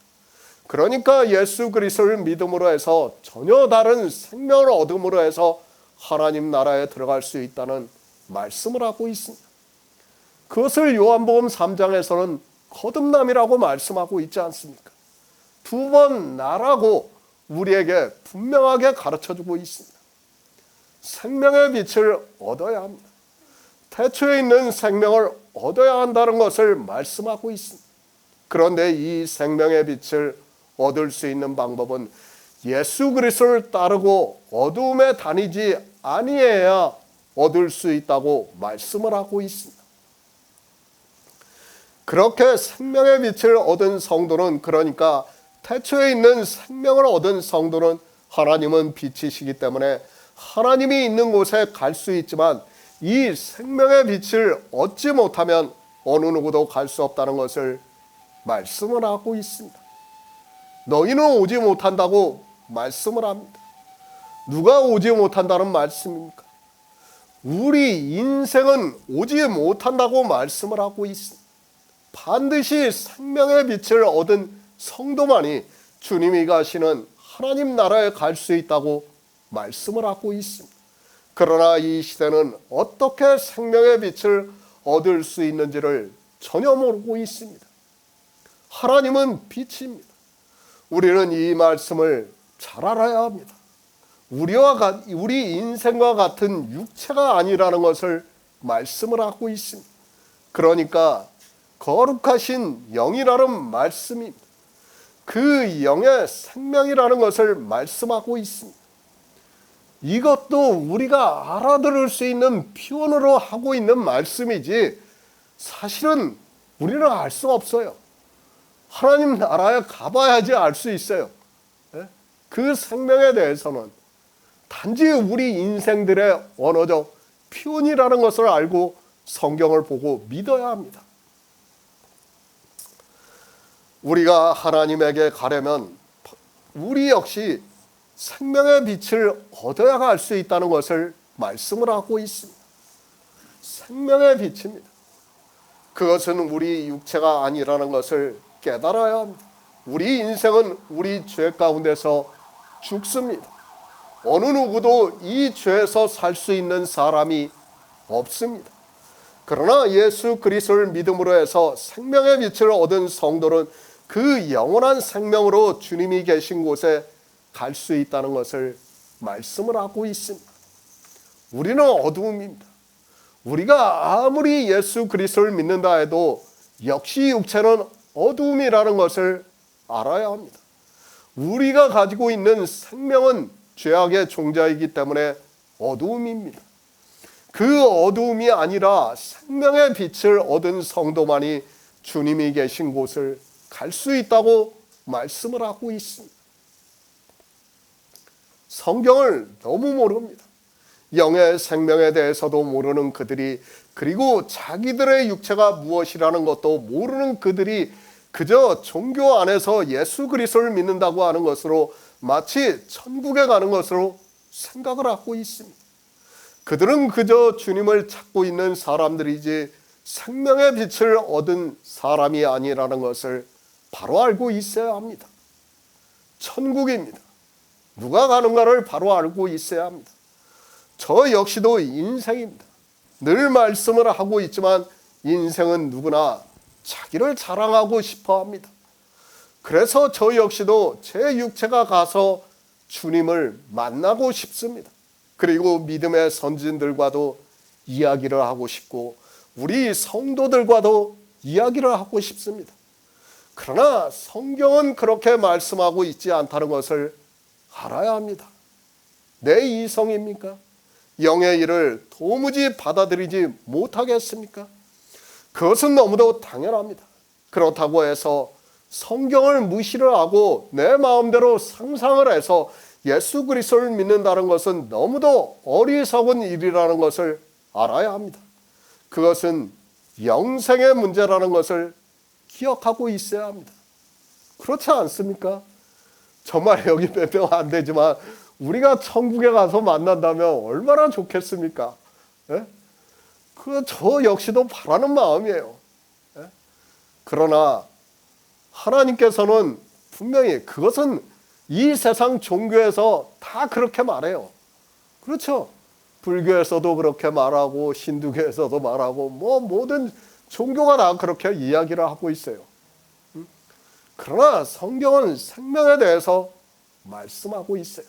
그러니까 예수 그리스도를 믿음으로 해서 전혀 다른 생명을 얻음으로 해서 하나님 나라에 들어갈 수 있다는 말씀을 하고 있습니다. 그것을 요한복음 3장에서는 거듭남이라고 말씀하고 있지 않습니까? 두 번 나라고 우리에게 분명하게 가르쳐주고 있습니다. 생명의 빛을 얻어야 합니다. 태초에 있는 생명을 얻어야 한다는 것을 말씀하고 있습니다. 그런데 이 생명의 빛을 얻을 수 있는 방법은 예수 그리스도를 따르고 어두움에 다니지 아니해야 얻을 수 있다고 말씀을 하고 있습니다. 그렇게 생명의 빛을 얻은 성도는, 그러니까 태초에 있는 생명을 얻은 성도는 하나님은 빛이시기 때문에 하나님이 있는 곳에 갈 수 있지만 이 생명의 빛을 얻지 못하면 어느 누구도 갈 수 없다는 것을 말씀을 하고 있습니다. 너희는 오지 못한다고 말씀을 합니다. 누가 오지 못한다는 말씀입니까? 우리 인생은 오지 못한다고 말씀을 하고 있습니다. 반드시 생명의 빛을 얻은 성도만이 주님이 가시는 하나님 나라에 갈 수 있다고 말씀을 하고 있습니다. 그러나 이 시대는 어떻게 생명의 빛을 얻을 수 있는지를 전혀 모르고 있습니다. 하나님은 빛입니다. 우리는 이 말씀을 잘 알아야 합니다. 우리 인생과 같은 육체가 아니라는 것을 말씀을 하고 있습니다. 그러니까 거룩하신 영이라는 말씀입니다. 그 영의 생명이라는 것을 말씀하고 있습니다. 이것도 우리가 알아들을 수 있는 표현으로 하고 있는 말씀이지 사실은 우리는 알 수 없어요. 하나님 나라에 가봐야지 알 수 있어요. 그 생명에 대해서는 단지 우리 인생들의 언어적 표현이라는 것을 알고 성경을 보고 믿어야 합니다. 우리가 하나님에게 가려면 우리 역시 생명의 빛을 얻어야 할 수 있다는 것을 말씀을 하고 있습니다. 생명의 빛입니다. 그것은 우리 육체가 아니라는 것을 깨달아야 합니다. 우리 인생은 우리 죄 가운데서 죽습니다. 어느 누구도 이 죄에서 살 수 있는 사람이 없습니다. 그러나 예수 그리스도를 믿음으로 해서 생명의 빛을 얻은 성도는 그 영원한 생명으로 주님이 계신 곳에 갈 수 있다는 것을 말씀을 하고 있습니다. 우리는 어두움입니다. 우리가 아무리 예수 그리스도를 믿는다 해도 역시 육체는 어두움이라는 것을 알아야 합니다. 우리가 가지고 있는 생명은 죄악의 종자이기 때문에 어두움입니다. 그 어두움이 아니라 생명의 빛을 얻은 성도만이 주님이 계신 곳을 갈 수 있다고 말씀을 하고 있습니다. 성경을 너무 모릅니다. 영의 생명에 대해서도 모르는 그들이, 그리고 자기들의 육체가 무엇이라는 것도 모르는 그들이 그저 종교 안에서 예수 그리스도를 믿는다고 하는 것으로 마치 천국에 가는 것으로 생각을 하고 있습니다. 그들은 그저 주님을 찾고 있는 사람들이지 생명의 빛을 얻은 사람이 아니라는 것을 바로 알고 있어야 합니다. 천국입니다. 누가 가는가를 바로 알고 있어야 합니다. 저 역시도 인생입니다. 늘 말씀을 하고 있지만 인생은 누구나 자기를 자랑하고 싶어 합니다. 그래서 저 역시도 제 육체가 가서 주님을 만나고 싶습니다. 그리고 믿음의 선진들과도 이야기를 하고 싶고 우리 성도들과도 이야기를 하고 싶습니다. 그러나 성경은 그렇게 말씀하고 있지 않다는 것을 알아야 합니다. 내 이성입니까? 영의 일을 도무지 받아들이지 못하겠습니까? 그것은 너무도 당연합니다. 그렇다고 해서 성경을 무시를 하고 내 마음대로 상상을 해서 예수 그리스도를 믿는다는 것은 너무도 어리석은 일이라는 것을 알아야 합니다. 그것은 영생의 문제라는 것을 기억하고 있어야 합니다. 그렇지 않습니까? 정말 여기 몇 명 안 되지만 우리가 천국에 가서 만난다면 얼마나 좋겠습니까? 예? 저 역시도 바라는 마음이에요. 예? 그러나 하나님께서는 분명히 그것은 이 세상 종교에서 다 그렇게 말해요. 그렇죠? 불교에서도 그렇게 말하고 힌두교에서도 말하고 모든 종교가 다 그렇게 이야기를 하고 있어요. 그러나 성경은 생명에 대해서 말씀하고 있어요.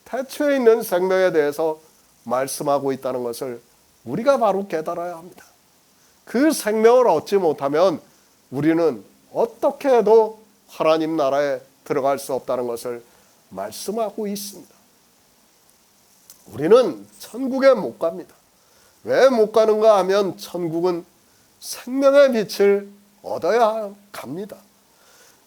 태초에 있는 생명에 대해서 말씀하고 있다는 것을 우리가 바로 깨달아야 합니다. 그 생명을 얻지 못하면 우리는 어떻게 해도 하나님 나라에 들어갈 수 없다는 것을 말씀하고 있습니다. 우리는 천국에 못 갑니다. 왜 못 가는가 하면 천국은 생명의 빛을 얻어야 갑니다.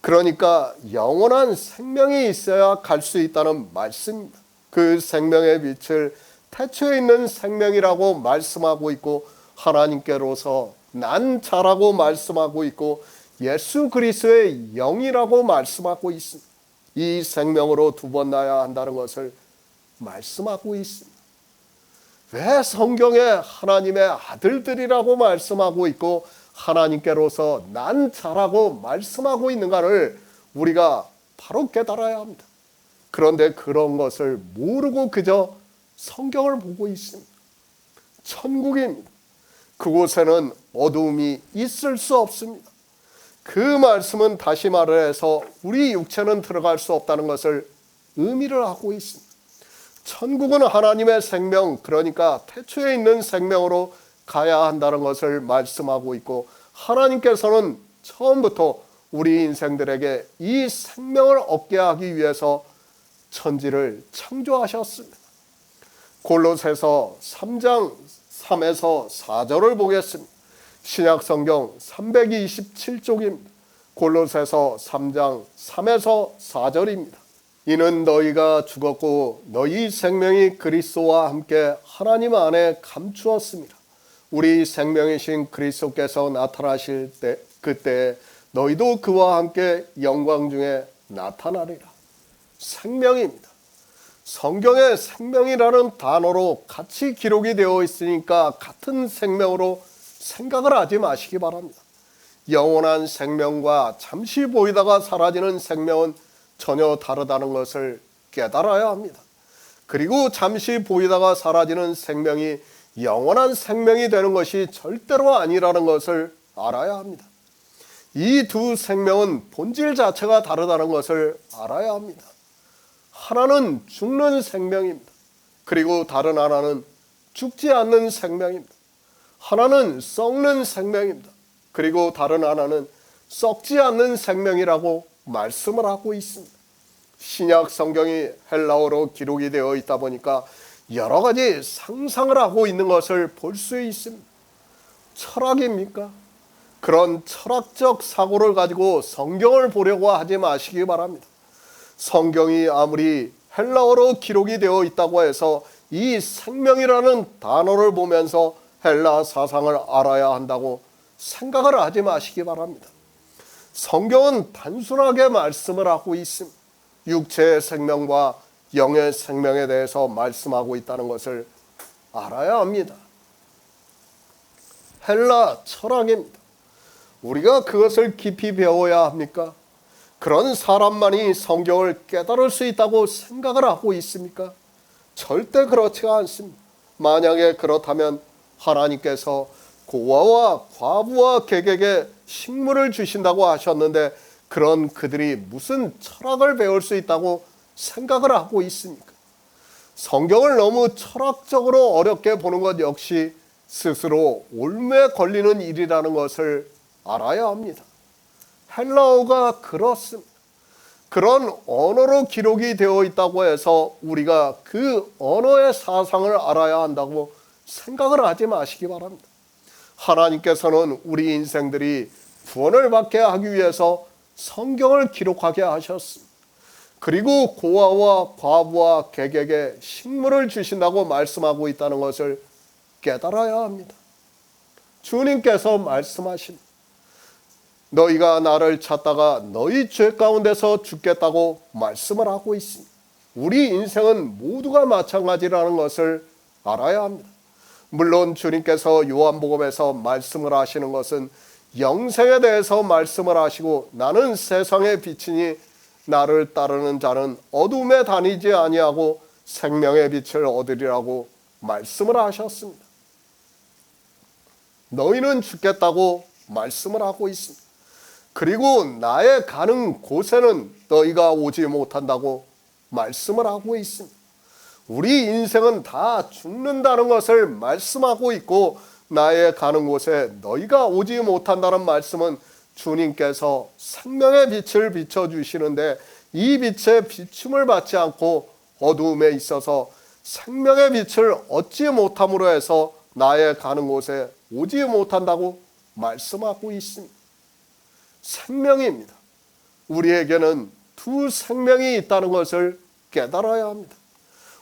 그러니까 영원한 생명이 있어야 갈 수 있다는 말씀입니다. 그 생명의 빛을 태초에 있는 생명이라고 말씀하고 있고 하나님께로서 난 자라고 말씀하고 있고 예수 그리스도의 영이라고 말씀하고 있습니다. 이 생명으로 두 번 나야 한다는 것을 말씀하고 있습니다. 왜 성경에 하나님의 아들들이라고 말씀하고 있고 하나님께로서 난 자라고 말씀하고 있는가를 우리가 바로 깨달아야 합니다. 그런데 그런 것을 모르고 그저 성경을 보고 있습니다. 천국입니다. 그곳에는 어두움이 있을 수 없습니다. 그 말씀은 다시 말을 해서 우리 육체는 들어갈 수 없다는 것을 의미를 하고 있습니다. 천국은 하나님의 생명, 그러니까 태초에 있는 생명으로 가야 한다는 것을 말씀하고 있고 하나님께서는 처음부터 우리 인생들에게 이 생명을 얻게 하기 위해서 천지를 창조하셨습니다. 골로새서 3장 3에서 4절을 보겠습니다. 신약성경 327쪽입니다. 골로새서 3장 3에서 4절입니다. 이는 너희가 죽었고 너희 생명이 그리스도와 함께 하나님 안에 감추었습니다. 우리 생명이신 그리스도께서 나타나실 때 그때 너희도 그와 함께 영광 중에 나타나리라. 생명입니다. 성경에 생명이라는 단어로 같이 기록이 되어 있으니까 같은 생명으로 생각을 하지 마시기 바랍니다. 영원한 생명과 잠시 보이다가 사라지는 생명은 전혀 다르다는 것을 깨달아야 합니다. 그리고 잠시 보이다가 사라지는 생명이 영원한 생명이 되는 것이 절대로 아니라는 것을 알아야 합니다. 이 두 생명은 본질 자체가 다르다는 것을 알아야 합니다. 하나는 죽는 생명입니다. 그리고 다른 하나는 죽지 않는 생명입니다. 하나는 썩는 생명입니다. 그리고 다른 하나는 썩지 않는 생명이라고 말씀을 하고 있습니다. 신약 성경이 헬라어로 기록이 되어 있다 보니까 여러 가지 상상을 하고 있는 것을 볼 수 있습니다. 철학입니까? 그런 철학적 사고를 가지고 성경을 보려고 하지 마시기 바랍니다. 성경이 아무리 헬라어로 기록이 되어 있다고 해서 이 생명이라는 단어를 보면서 헬라 사상을 알아야 한다고 생각을 하지 마시기 바랍니다. 성경은 단순하게 말씀을 하고 있습니다. 육체의 생명과 영의 생명에 대해서 말씀하고 있다는 것을 알아야 합니다. 헬라 철학입니다. 우리가 그것을 깊이 배워야 합니까? 그런 사람만이 성경을 깨달을 수 있다고 생각을 하고 있습니까? 절대 그렇지가 않습니다. 만약에 그렇다면 하나님께서 고아와 과부와 객에게 식물을 주신다고 하셨는데 그런 그들이 무슨 철학을 배울 수 있다고 생각을 하고 있습니까? 성경을 너무 철학적으로 어렵게 보는 것 역시 스스로 올무에 걸리는 일이라는 것을 알아야 합니다. 헬라어가 그렇습니다. 그런 언어로 기록이 되어 있다고 해서 우리가 그 언어의 사상을 알아야 한다고 생각을 하지 마시기 바랍니다. 하나님께서는 우리 인생들이 구원을 받게 하기 위해서 성경을 기록하게 하셨습니다. 그리고 고아와 과부와 객에게 식물을 주신다고 말씀하고 있다는 것을 깨달아야 합니다. 주님께서 말씀하십니다. 너희가 나를 찾다가 너희 죄 가운데서 죽겠다고 말씀을 하고 있습니다. 우리 인생은 모두가 마찬가지라는 것을 알아야 합니다. 물론 주님께서 요한복음에서 말씀을 하시는 것은 영생에 대해서 말씀을 하시고 나는 세상의 빛이니 나를 따르는 자는 어둠에 다니지 아니하고 생명의 빛을 얻으리라고 말씀을 하셨습니다. 너희는 죽겠다고 말씀을 하고 있습니다. 그리고 나의 가는 곳에는 너희가 오지 못한다고 말씀을 하고 있습니다. 우리 인생은 다 죽는다는 것을 말씀하고 있고 나의 가는 곳에 너희가 오지 못한다는 말씀은 주님께서 생명의 빛을 비춰주시는데 이 빛의 비춤을 받지 않고 어두움에 있어서 생명의 빛을 얻지 못함으로 해서 나의 가는 곳에 오지 못한다고 말씀하고 있습니다. 생명입니다. 우리에게는 두 생명이 있다는 것을 깨달아야 합니다.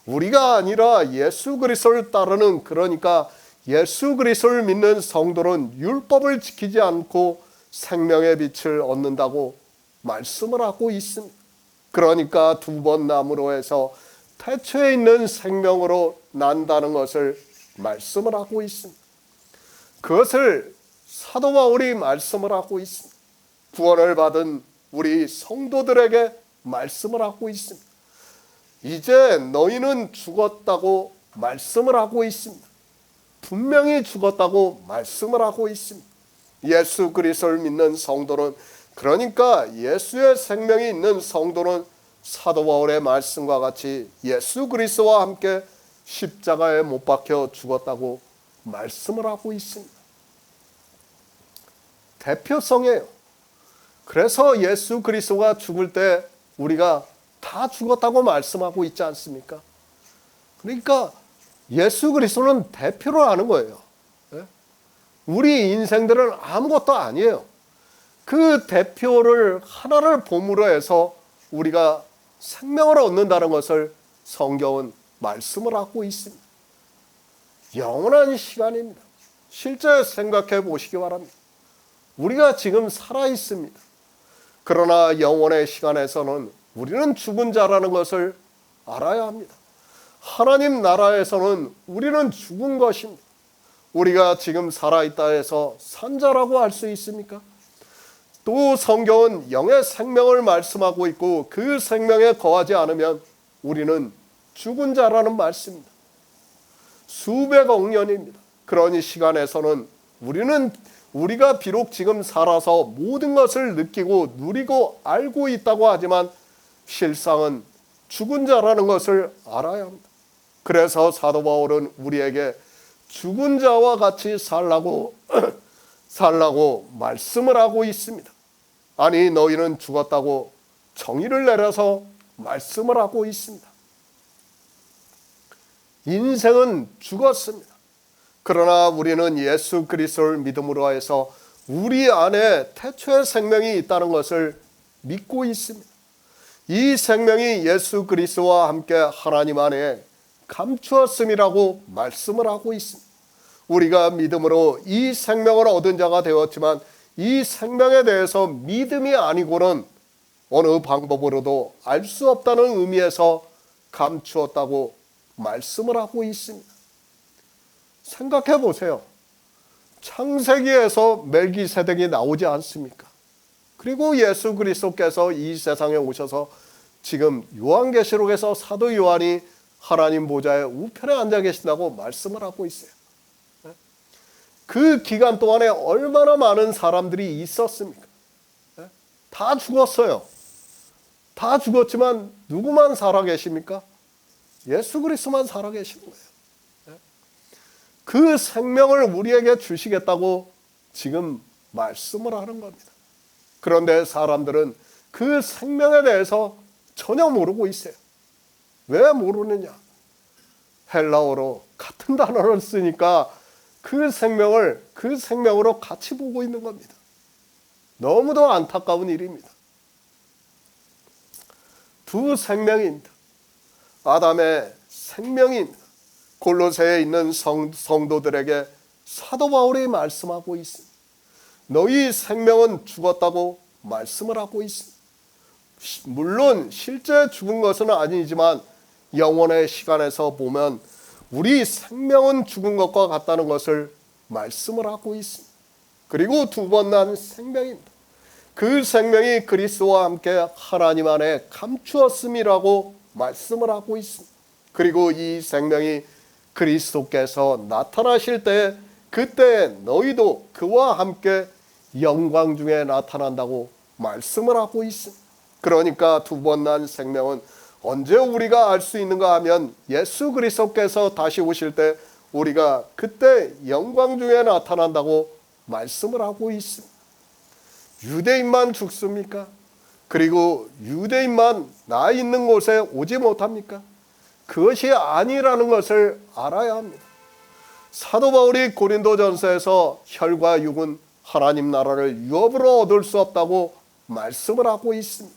우리가 아니라 예수 그리스도를 따르는, 그러니까 예수 그리스도를 믿는 성도는 율법을 지키지 않고 생명의 빛을 얻는다고 말씀을 하고 있습니다. 그러니까 두 번 남으로 해서 태초에 있는 생명으로 난다는 것을 말씀을 하고 있습니다. 그것을 사도 바울이 말씀을 하고 있습니다. 구원을 받은 우리 성도들에게 말씀을 하고 있습니다. 이제 너희는 죽었다고 말씀을 하고 있습니다. 분명히 죽었다고 말씀을 하고 있습니다. 예수 그리스도를 믿는 성도는, 그러니까 예수의 생명이 있는 성도는 사도 바울의 말씀과 같이 예수 그리스도와 함께 십자가에 못 박혀 죽었다고 말씀을 하고 있습니다. 대표성이에요. 그래서 예수 그리스도가 죽을 때 우리가 다 죽었다고 말씀하고 있지 않습니까? 그러니까 예수 그리스도는 대표로 하는 거예요. 우리 인생들은 아무것도 아니에요. 그 대표를 하나를 보물로 해서 우리가 생명을 얻는다는 것을 성경은 말씀을 하고 있습니다. 영원한 시간입니다. 실제 생각해 보시기 바랍니다. 우리가 지금 살아 있습니다. 그러나 영원의 시간에서는 우리는 죽은 자라는 것을 알아야 합니다. 하나님 나라에서는 우리는 죽은 것입니다. 우리가 지금 살아있다 해서 산 자라고 할 수 있습니까? 또 성경은 영의 생명을 말씀하고 있고 그 생명에 거하지 않으면 우리는 죽은 자라는 말씀입니다. 수백억 년입니다. 그러니 시간에서는 우리가 비록 지금 살아서 모든 것을 느끼고 누리고 알고 있다고 하지만 실상은 죽은 자라는 것을 알아야 합니다. 그래서 사도 바울은 우리에게 죽은 자와 같이 살라고 말씀을 하고 있습니다. 아니 너희는 죽었다고 정의를 내려서 말씀을 하고 있습니다. 인생은 죽었습니다. 그러나 우리는 예수 그리스도를 믿음으로 해서 우리 안에 태초의 생명이 있다는 것을 믿고 있습니다. 이 생명이 예수 그리스도와 함께 하나님 안에 감추었음이라고 말씀을 하고 있습니다. 우리가 믿음으로 이 생명을 얻은 자가 되었지만 이 생명에 대해서 믿음이 아니고는 어느 방법으로도 알 수 없다는 의미에서 감추었다고 말씀을 하고 있습니다. 생각해 보세요. 창세기에서 멜기세덱이 나오지 않습니까? 그리고 예수 그리스도께서 이 세상에 오셔서 지금 요한계시록에서 사도 요한이 하나님 보좌의 우편에 앉아 계신다고 말씀을 하고 있어요. 그 기간 동안에 얼마나 많은 사람들이 있었습니까? 다 죽었어요. 다 죽었지만 누구만 살아계십니까? 예수 그리스도만 살아계시는 거예요. 그 생명을 우리에게 주시겠다고 지금 말씀을 하는 겁니다. 그런데 사람들은 그 생명에 대해서 전혀 모르고 있어요. 왜 모르느냐? 헬라어로 같은 단어를 쓰니까 그 생명을 그 생명으로 같이 보고 있는 겁니다. 너무도 안타까운 일입니다. 두 생명입니다. 아담의 생명입니다. 골로새에 있는 성도들에게 사도 바울이 말씀하고 있습니다. 너희 생명은 죽었다고 말씀을 하고 있습니다. 물론 실제 죽은 것은 아니지만 영원의 시간에서 보면 우리 생명은 죽은 것과 같다는 것을 말씀을 하고 있습니다. 그리고 두 번 난 생명입니다. 그 생명이 그리스도와 함께 하나님 안에 감추었음이라고 말씀을 하고 있습니다. 그리고 이 생명이 그리스도께서 나타나실 때 그때 너희도 그와 함께 영광 중에 나타난다고 말씀을 하고 있습니다. 그러니까 두 번 난 생명은 언제 우리가 알 수 있는가 하면 예수 그리스도께서 다시 오실 때 우리가 그때 영광 중에 나타난다고 말씀을 하고 있습니다. 유대인만 죽습니까? 그리고 유대인만 나 있는 곳에 오지 못합니까? 그것이 아니라는 것을 알아야 합니다. 사도 바울이 고린도전서에서 혈과 육은 하나님 나라를 유업으로 얻을 수 없다고 말씀을 하고 있습니다.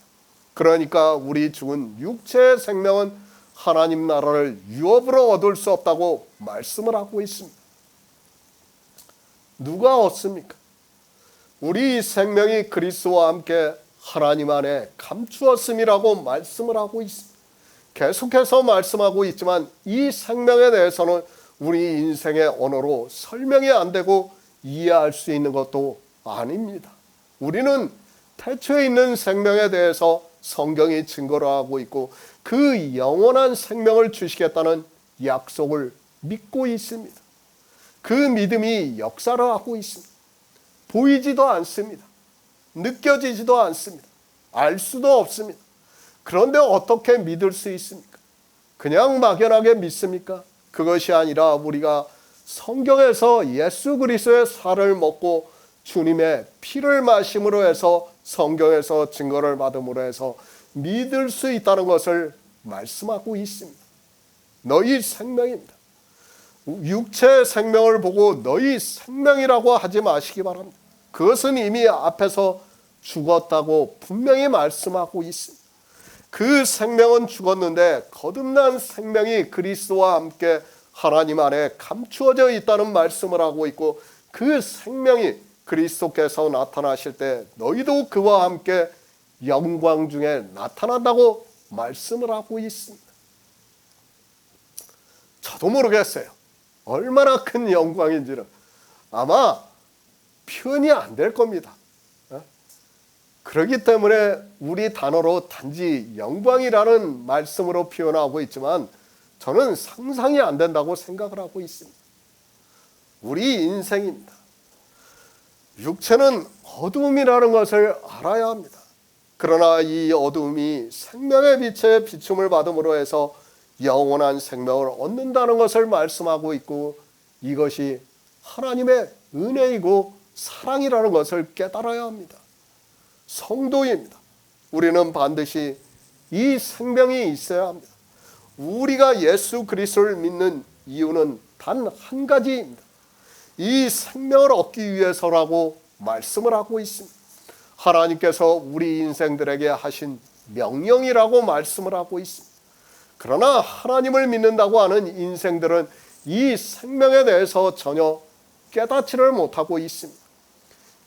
그러니까 우리 죽은 육체의 생명은 하나님 나라를 유업으로 얻을 수 없다고 말씀을 하고 있습니다. 누가 얻습니까? 우리 생명이 그리스도와 함께 하나님 안에 감추었음이라고 말씀을 하고 있습니다. 계속해서 말씀하고 있지만 이 생명에 대해서는 우리 인생의 언어로 설명이 안 되고 이해할 수 있는 것도 아닙니다. 우리는 태초에 있는 생명에 대해서 성경이 증거를 하고 있고 그 영원한 생명을 주시겠다는 약속을 믿고 있습니다. 그 믿음이 역사를 하고 있습니다. 보이지도 않습니다. 느껴지지도 않습니다. 알 수도 없습니다. 그런데 어떻게 믿을 수 있습니까? 그냥 막연하게 믿습니까? 그것이 아니라 우리가 성경에서 예수 그리스도의 살을 먹고 주님의 피를 마심으로 해서 성경에서 증거를 받음으로 해서 믿을 수 있다는 것을 말씀하고 있습니다. 너희 생명입니다. 육체의 생명을 보고 너희 생명이라고 하지 마시기 바랍니다. 그것은 이미 앞에서 죽었다고 분명히 말씀하고 있습니다. 그 생명은 죽었는데 거듭난 생명이 그리스도와 함께 하나님 안에 감추어져 있다는 말씀을 하고 있고, 그 생명이 그리스도께서 나타나실 때 너희도 그와 함께 영광 중에 나타난다고 말씀을 하고 있습니다. 저도 모르겠어요. 얼마나 큰 영광인지는 아마 표현이 안 될 겁니다. 그렇기 때문에 우리 단어로 단지 영광이라는 말씀으로 표현하고 있지만 저는 상상이 안 된다고 생각을 하고 있습니다. 우리 인생입니다. 육체는 어두움이라는 것을 알아야 합니다. 그러나 이 어두움이 생명의 빛에 비춤을 받음으로 해서 영원한 생명을 얻는다는 것을 말씀하고 있고, 이것이 하나님의 은혜이고 사랑이라는 것을 깨달아야 합니다. 성도입니다. 우리는 반드시 이 생명이 있어야 합니다. 우리가 예수 그리스도를 믿는 이유는 단 한 가지입니다. 이 생명을 얻기 위해서라고 말씀을 하고 있습니다. 하나님께서 우리 인생들에게 하신 명령이라고 말씀을 하고 있습니다. 그러나 하나님을 믿는다고 하는 인생들은 이 생명에 대해서 전혀 깨닫지를 못하고 있습니다.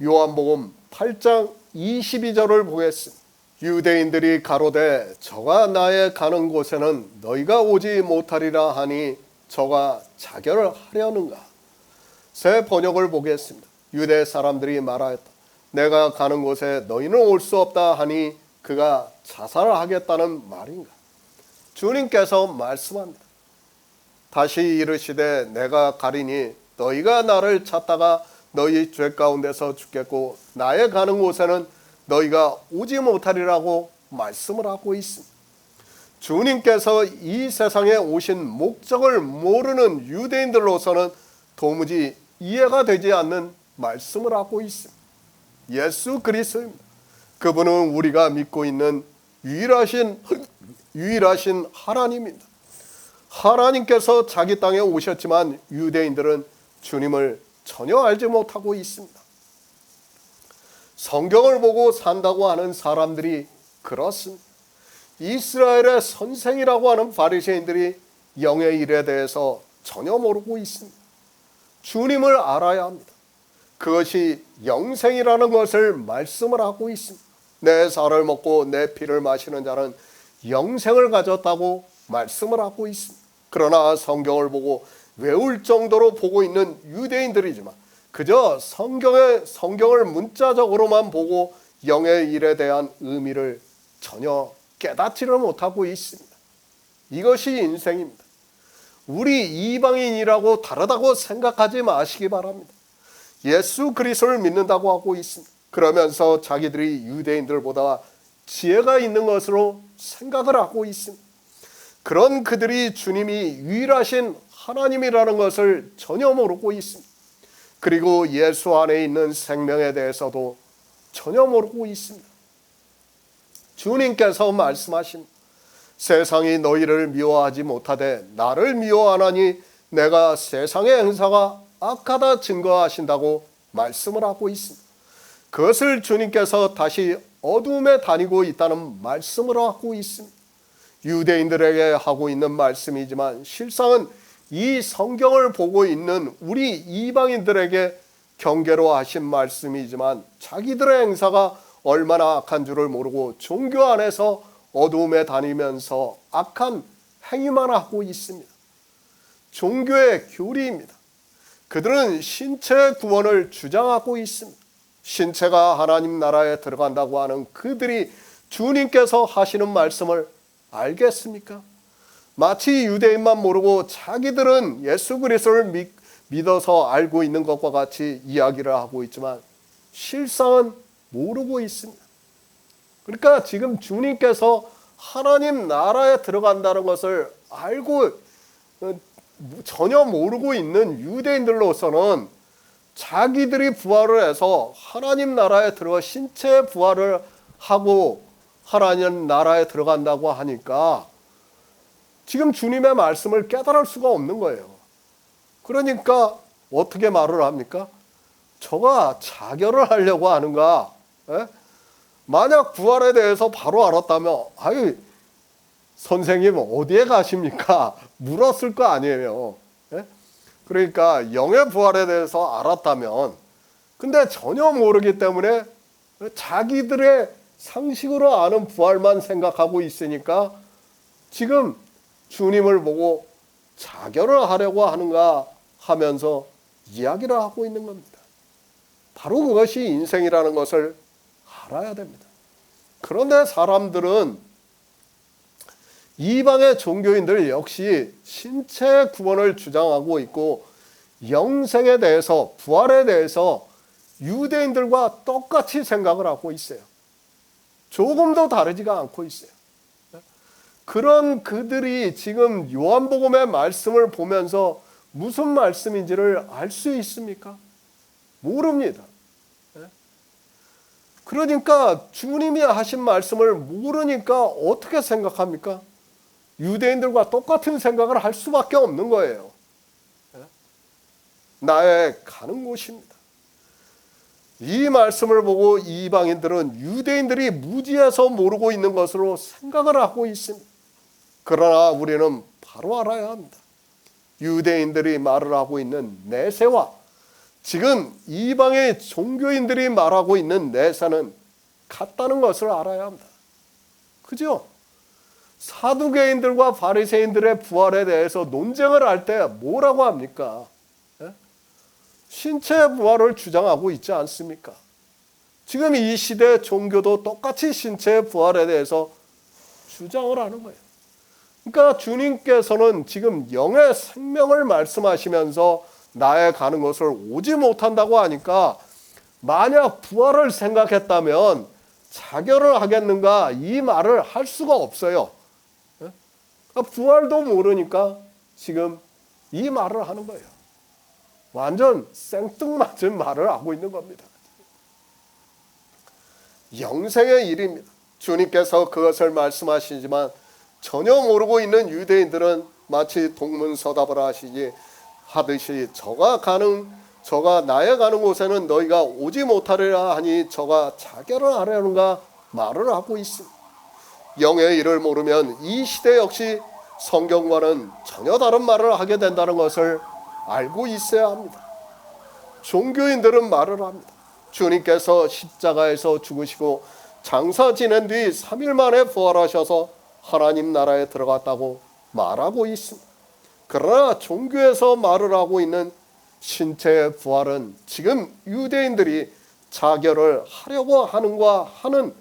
요한복음 8장 22절을 보겠습니다. 유대인들이 가로되 저가 나의 가는 곳에는 너희가 오지 못하리라 하니 저가 자결을 하려는가. 새 번역을 보겠습니다. 유대 사람들이 말하였다. 내가 가는 곳에 너희는 올 수 없다 하니 그가 자살을 하겠다는 말인가. 주님께서 말씀합니다. 다시 이르시되 내가 가리니 너희가 나를 찾다가 너희 죄 가운데서 죽겠고 나의 가는 곳에는 너희가 오지 못하리라고 말씀을 하고 있습니다. 주님께서 이 세상에 오신 목적을 모르는 유대인들로서는 도무지 이해가 되지 않는 말씀을 하고 있습니다. 예수 그리스도입니다. 그분은 우리가 믿고 있는 유일하신 하나님입니다. 하나님께서 자기 땅에 오셨지만 유대인들은 주님을 전혀 알지 못하고 있습니다. 성경을 보고 산다고 하는 사람들이 그렇습니다. 이스라엘의 선생이라고 하는 바리새인들이 영의 일에 대해서 전혀 모르고 있습니다. 주님을 알아야 합니다. 그것이 영생이라는 것을 말씀을 하고 있습니다. 내 살을 먹고 내 피를 마시는 자는 영생을 가졌다고 말씀을 하고 있습니다. 그러나 성경을 보고 외울 정도로 보고 있는 유대인들이지만 그저 성경을 문자적으로만 보고 영의 일에 대한 의미를 전혀 깨닫지를 못하고 있습니다. 이것이 인생입니다. 우리 이방인이라고 다르다고 생각하지 마시기 바랍니다. 예수 그리스도를 믿는다고 하고 있습니다. 그러면서 자기들이 유대인들보다 지혜가 있는 것으로 생각을 하고 있습니다. 그런 그들이 주님이 유일하신 하나님이라는 것을 전혀 모르고 있습니다. 그리고 예수 안에 있는 생명에 대해서도 전혀 모르고 있습니다. 주님께서 말씀하신 세상이 너희를 미워하지 못하되 나를 미워하나니 내가 세상의 행사가 악하다 증거하신다고 말씀을 하고 있습니다. 그것을 주님께서 다시 어둠에 다니고 있다는 말씀을 하고 있습니다. 유대인들에게 하고 있는 말씀이지만 실상은 이 성경을 보고 있는 우리 이방인들에게 경계로 하신 말씀이지만 자기들의 행사가 얼마나 악한 줄을 모르고 종교 안에서 어둠에 다니면서 악한 행위만 하고 있습니다. 종교의 교리입니다. 그들은 신체의 구원을 주장하고 있습니다. 신체가 하나님 나라에 들어간다고 하는 그들이 주님께서 하시는 말씀을 알겠습니까? 마치 유대인만 모르고 자기들은 예수 그리스도를 믿어서 알고 있는 것과 같이 이야기를 하고 있지만 실상은 모르고 있습니다. 그러니까 지금 주님께서 하나님 나라에 들어간다는 것을 알고 전혀 모르고 있는 유대인들로서는 자기들이 부활을 해서 하나님 나라에 들어가 신체 부활을 하고 하나님 나라에 들어간다고 하니까 지금 주님의 말씀을 깨달을 수가 없는 거예요. 그러니까 어떻게 말을 합니까? 저가 자결을 하려고 하는가? 에? 만약 부활에 대해서 바로 알았다면 아유 선생님 어디에 가십니까? 물었을 거 아니에요. 에? 그러니까 영의 부활에 대해서 알았다면 근데 전혀 모르기 때문에 자기들의 상식으로 아는 부활만 생각하고 있으니까 지금 주님을 보고 자결을 하려고 하는가 하면서 이야기를 하고 있는 겁니다. 바로 그것이 인생이라는 것을 알아야 됩니다. 그런데 사람들은 이방의 종교인들 역시 신체 구원을 주장하고 있고 영생에 대해서 부활에 대해서 유대인들과 똑같이 생각을 하고 있어요. 조금도 다르지가 않고 있어요. 그런 그들이 지금 요한복음의 말씀을 보면서 무슨 말씀인지를 알 수 있습니까? 모릅니다. 그러니까 주님이 하신 말씀을 모르니까 어떻게 생각합니까? 유대인들과 똑같은 생각을 할 수밖에 없는 거예요. 나의 가는 곳입니다. 이 말씀을 보고 이방인들은 유대인들이 무지해서 모르고 있는 것으로 생각을 하고 있습니다. 그러나 우리는 바로 알아야 합니다. 유대인들이 말을 하고 있는 내세와 지금 이방의 종교인들이 말하고 있는 내세는 같다는 것을 알아야 합니다. 그죠? 사두개인들과 바리새인들의 부활에 대해서 논쟁을 할 때 뭐라고 합니까? 신체 부활을 주장하고 있지 않습니까? 지금 이 시대 종교도 똑같이 신체 부활에 대해서 주장을 하는 거예요. 그러니까 주님께서는 지금 영의 생명을 말씀하시면서 나의 가는 것을 오지 못한다고 하니까 만약 부활을 생각했다면 자결을 하겠는가 이 말을 할 수가 없어요. 부활도 모르니까 지금 이 말을 하는 거예요. 완전 생뚱맞은 말을 하고 있는 겁니다. 영생의 일입니다. 주님께서 그것을 말씀하시지만 전혀 모르고 있는 유대인들은 마치 동문서답을 하듯이 저가 나의 가는 곳에는 너희가 오지 못하리라 하니 저가 자결을 하려는가 말을 하고 있습니다. 영의 일을 모르면 이 시대 역시 성경과는 전혀 다른 말을 하게 된다는 것을 알고 있어야 합니다. 종교인들은 말을 합니다. 주님께서 십자가에서 죽으시고 장사 지낸 뒤 3일 만에 부활하셔서 하나님 나라에 들어갔다고 말하고 있습니다. 그러나 종교에서 말을 하고 있는 신체의 부활은 지금 유대인들이 자결을 하려고 하는가 하는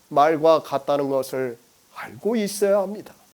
말과 같다는 것을 알고 있어야 합니다.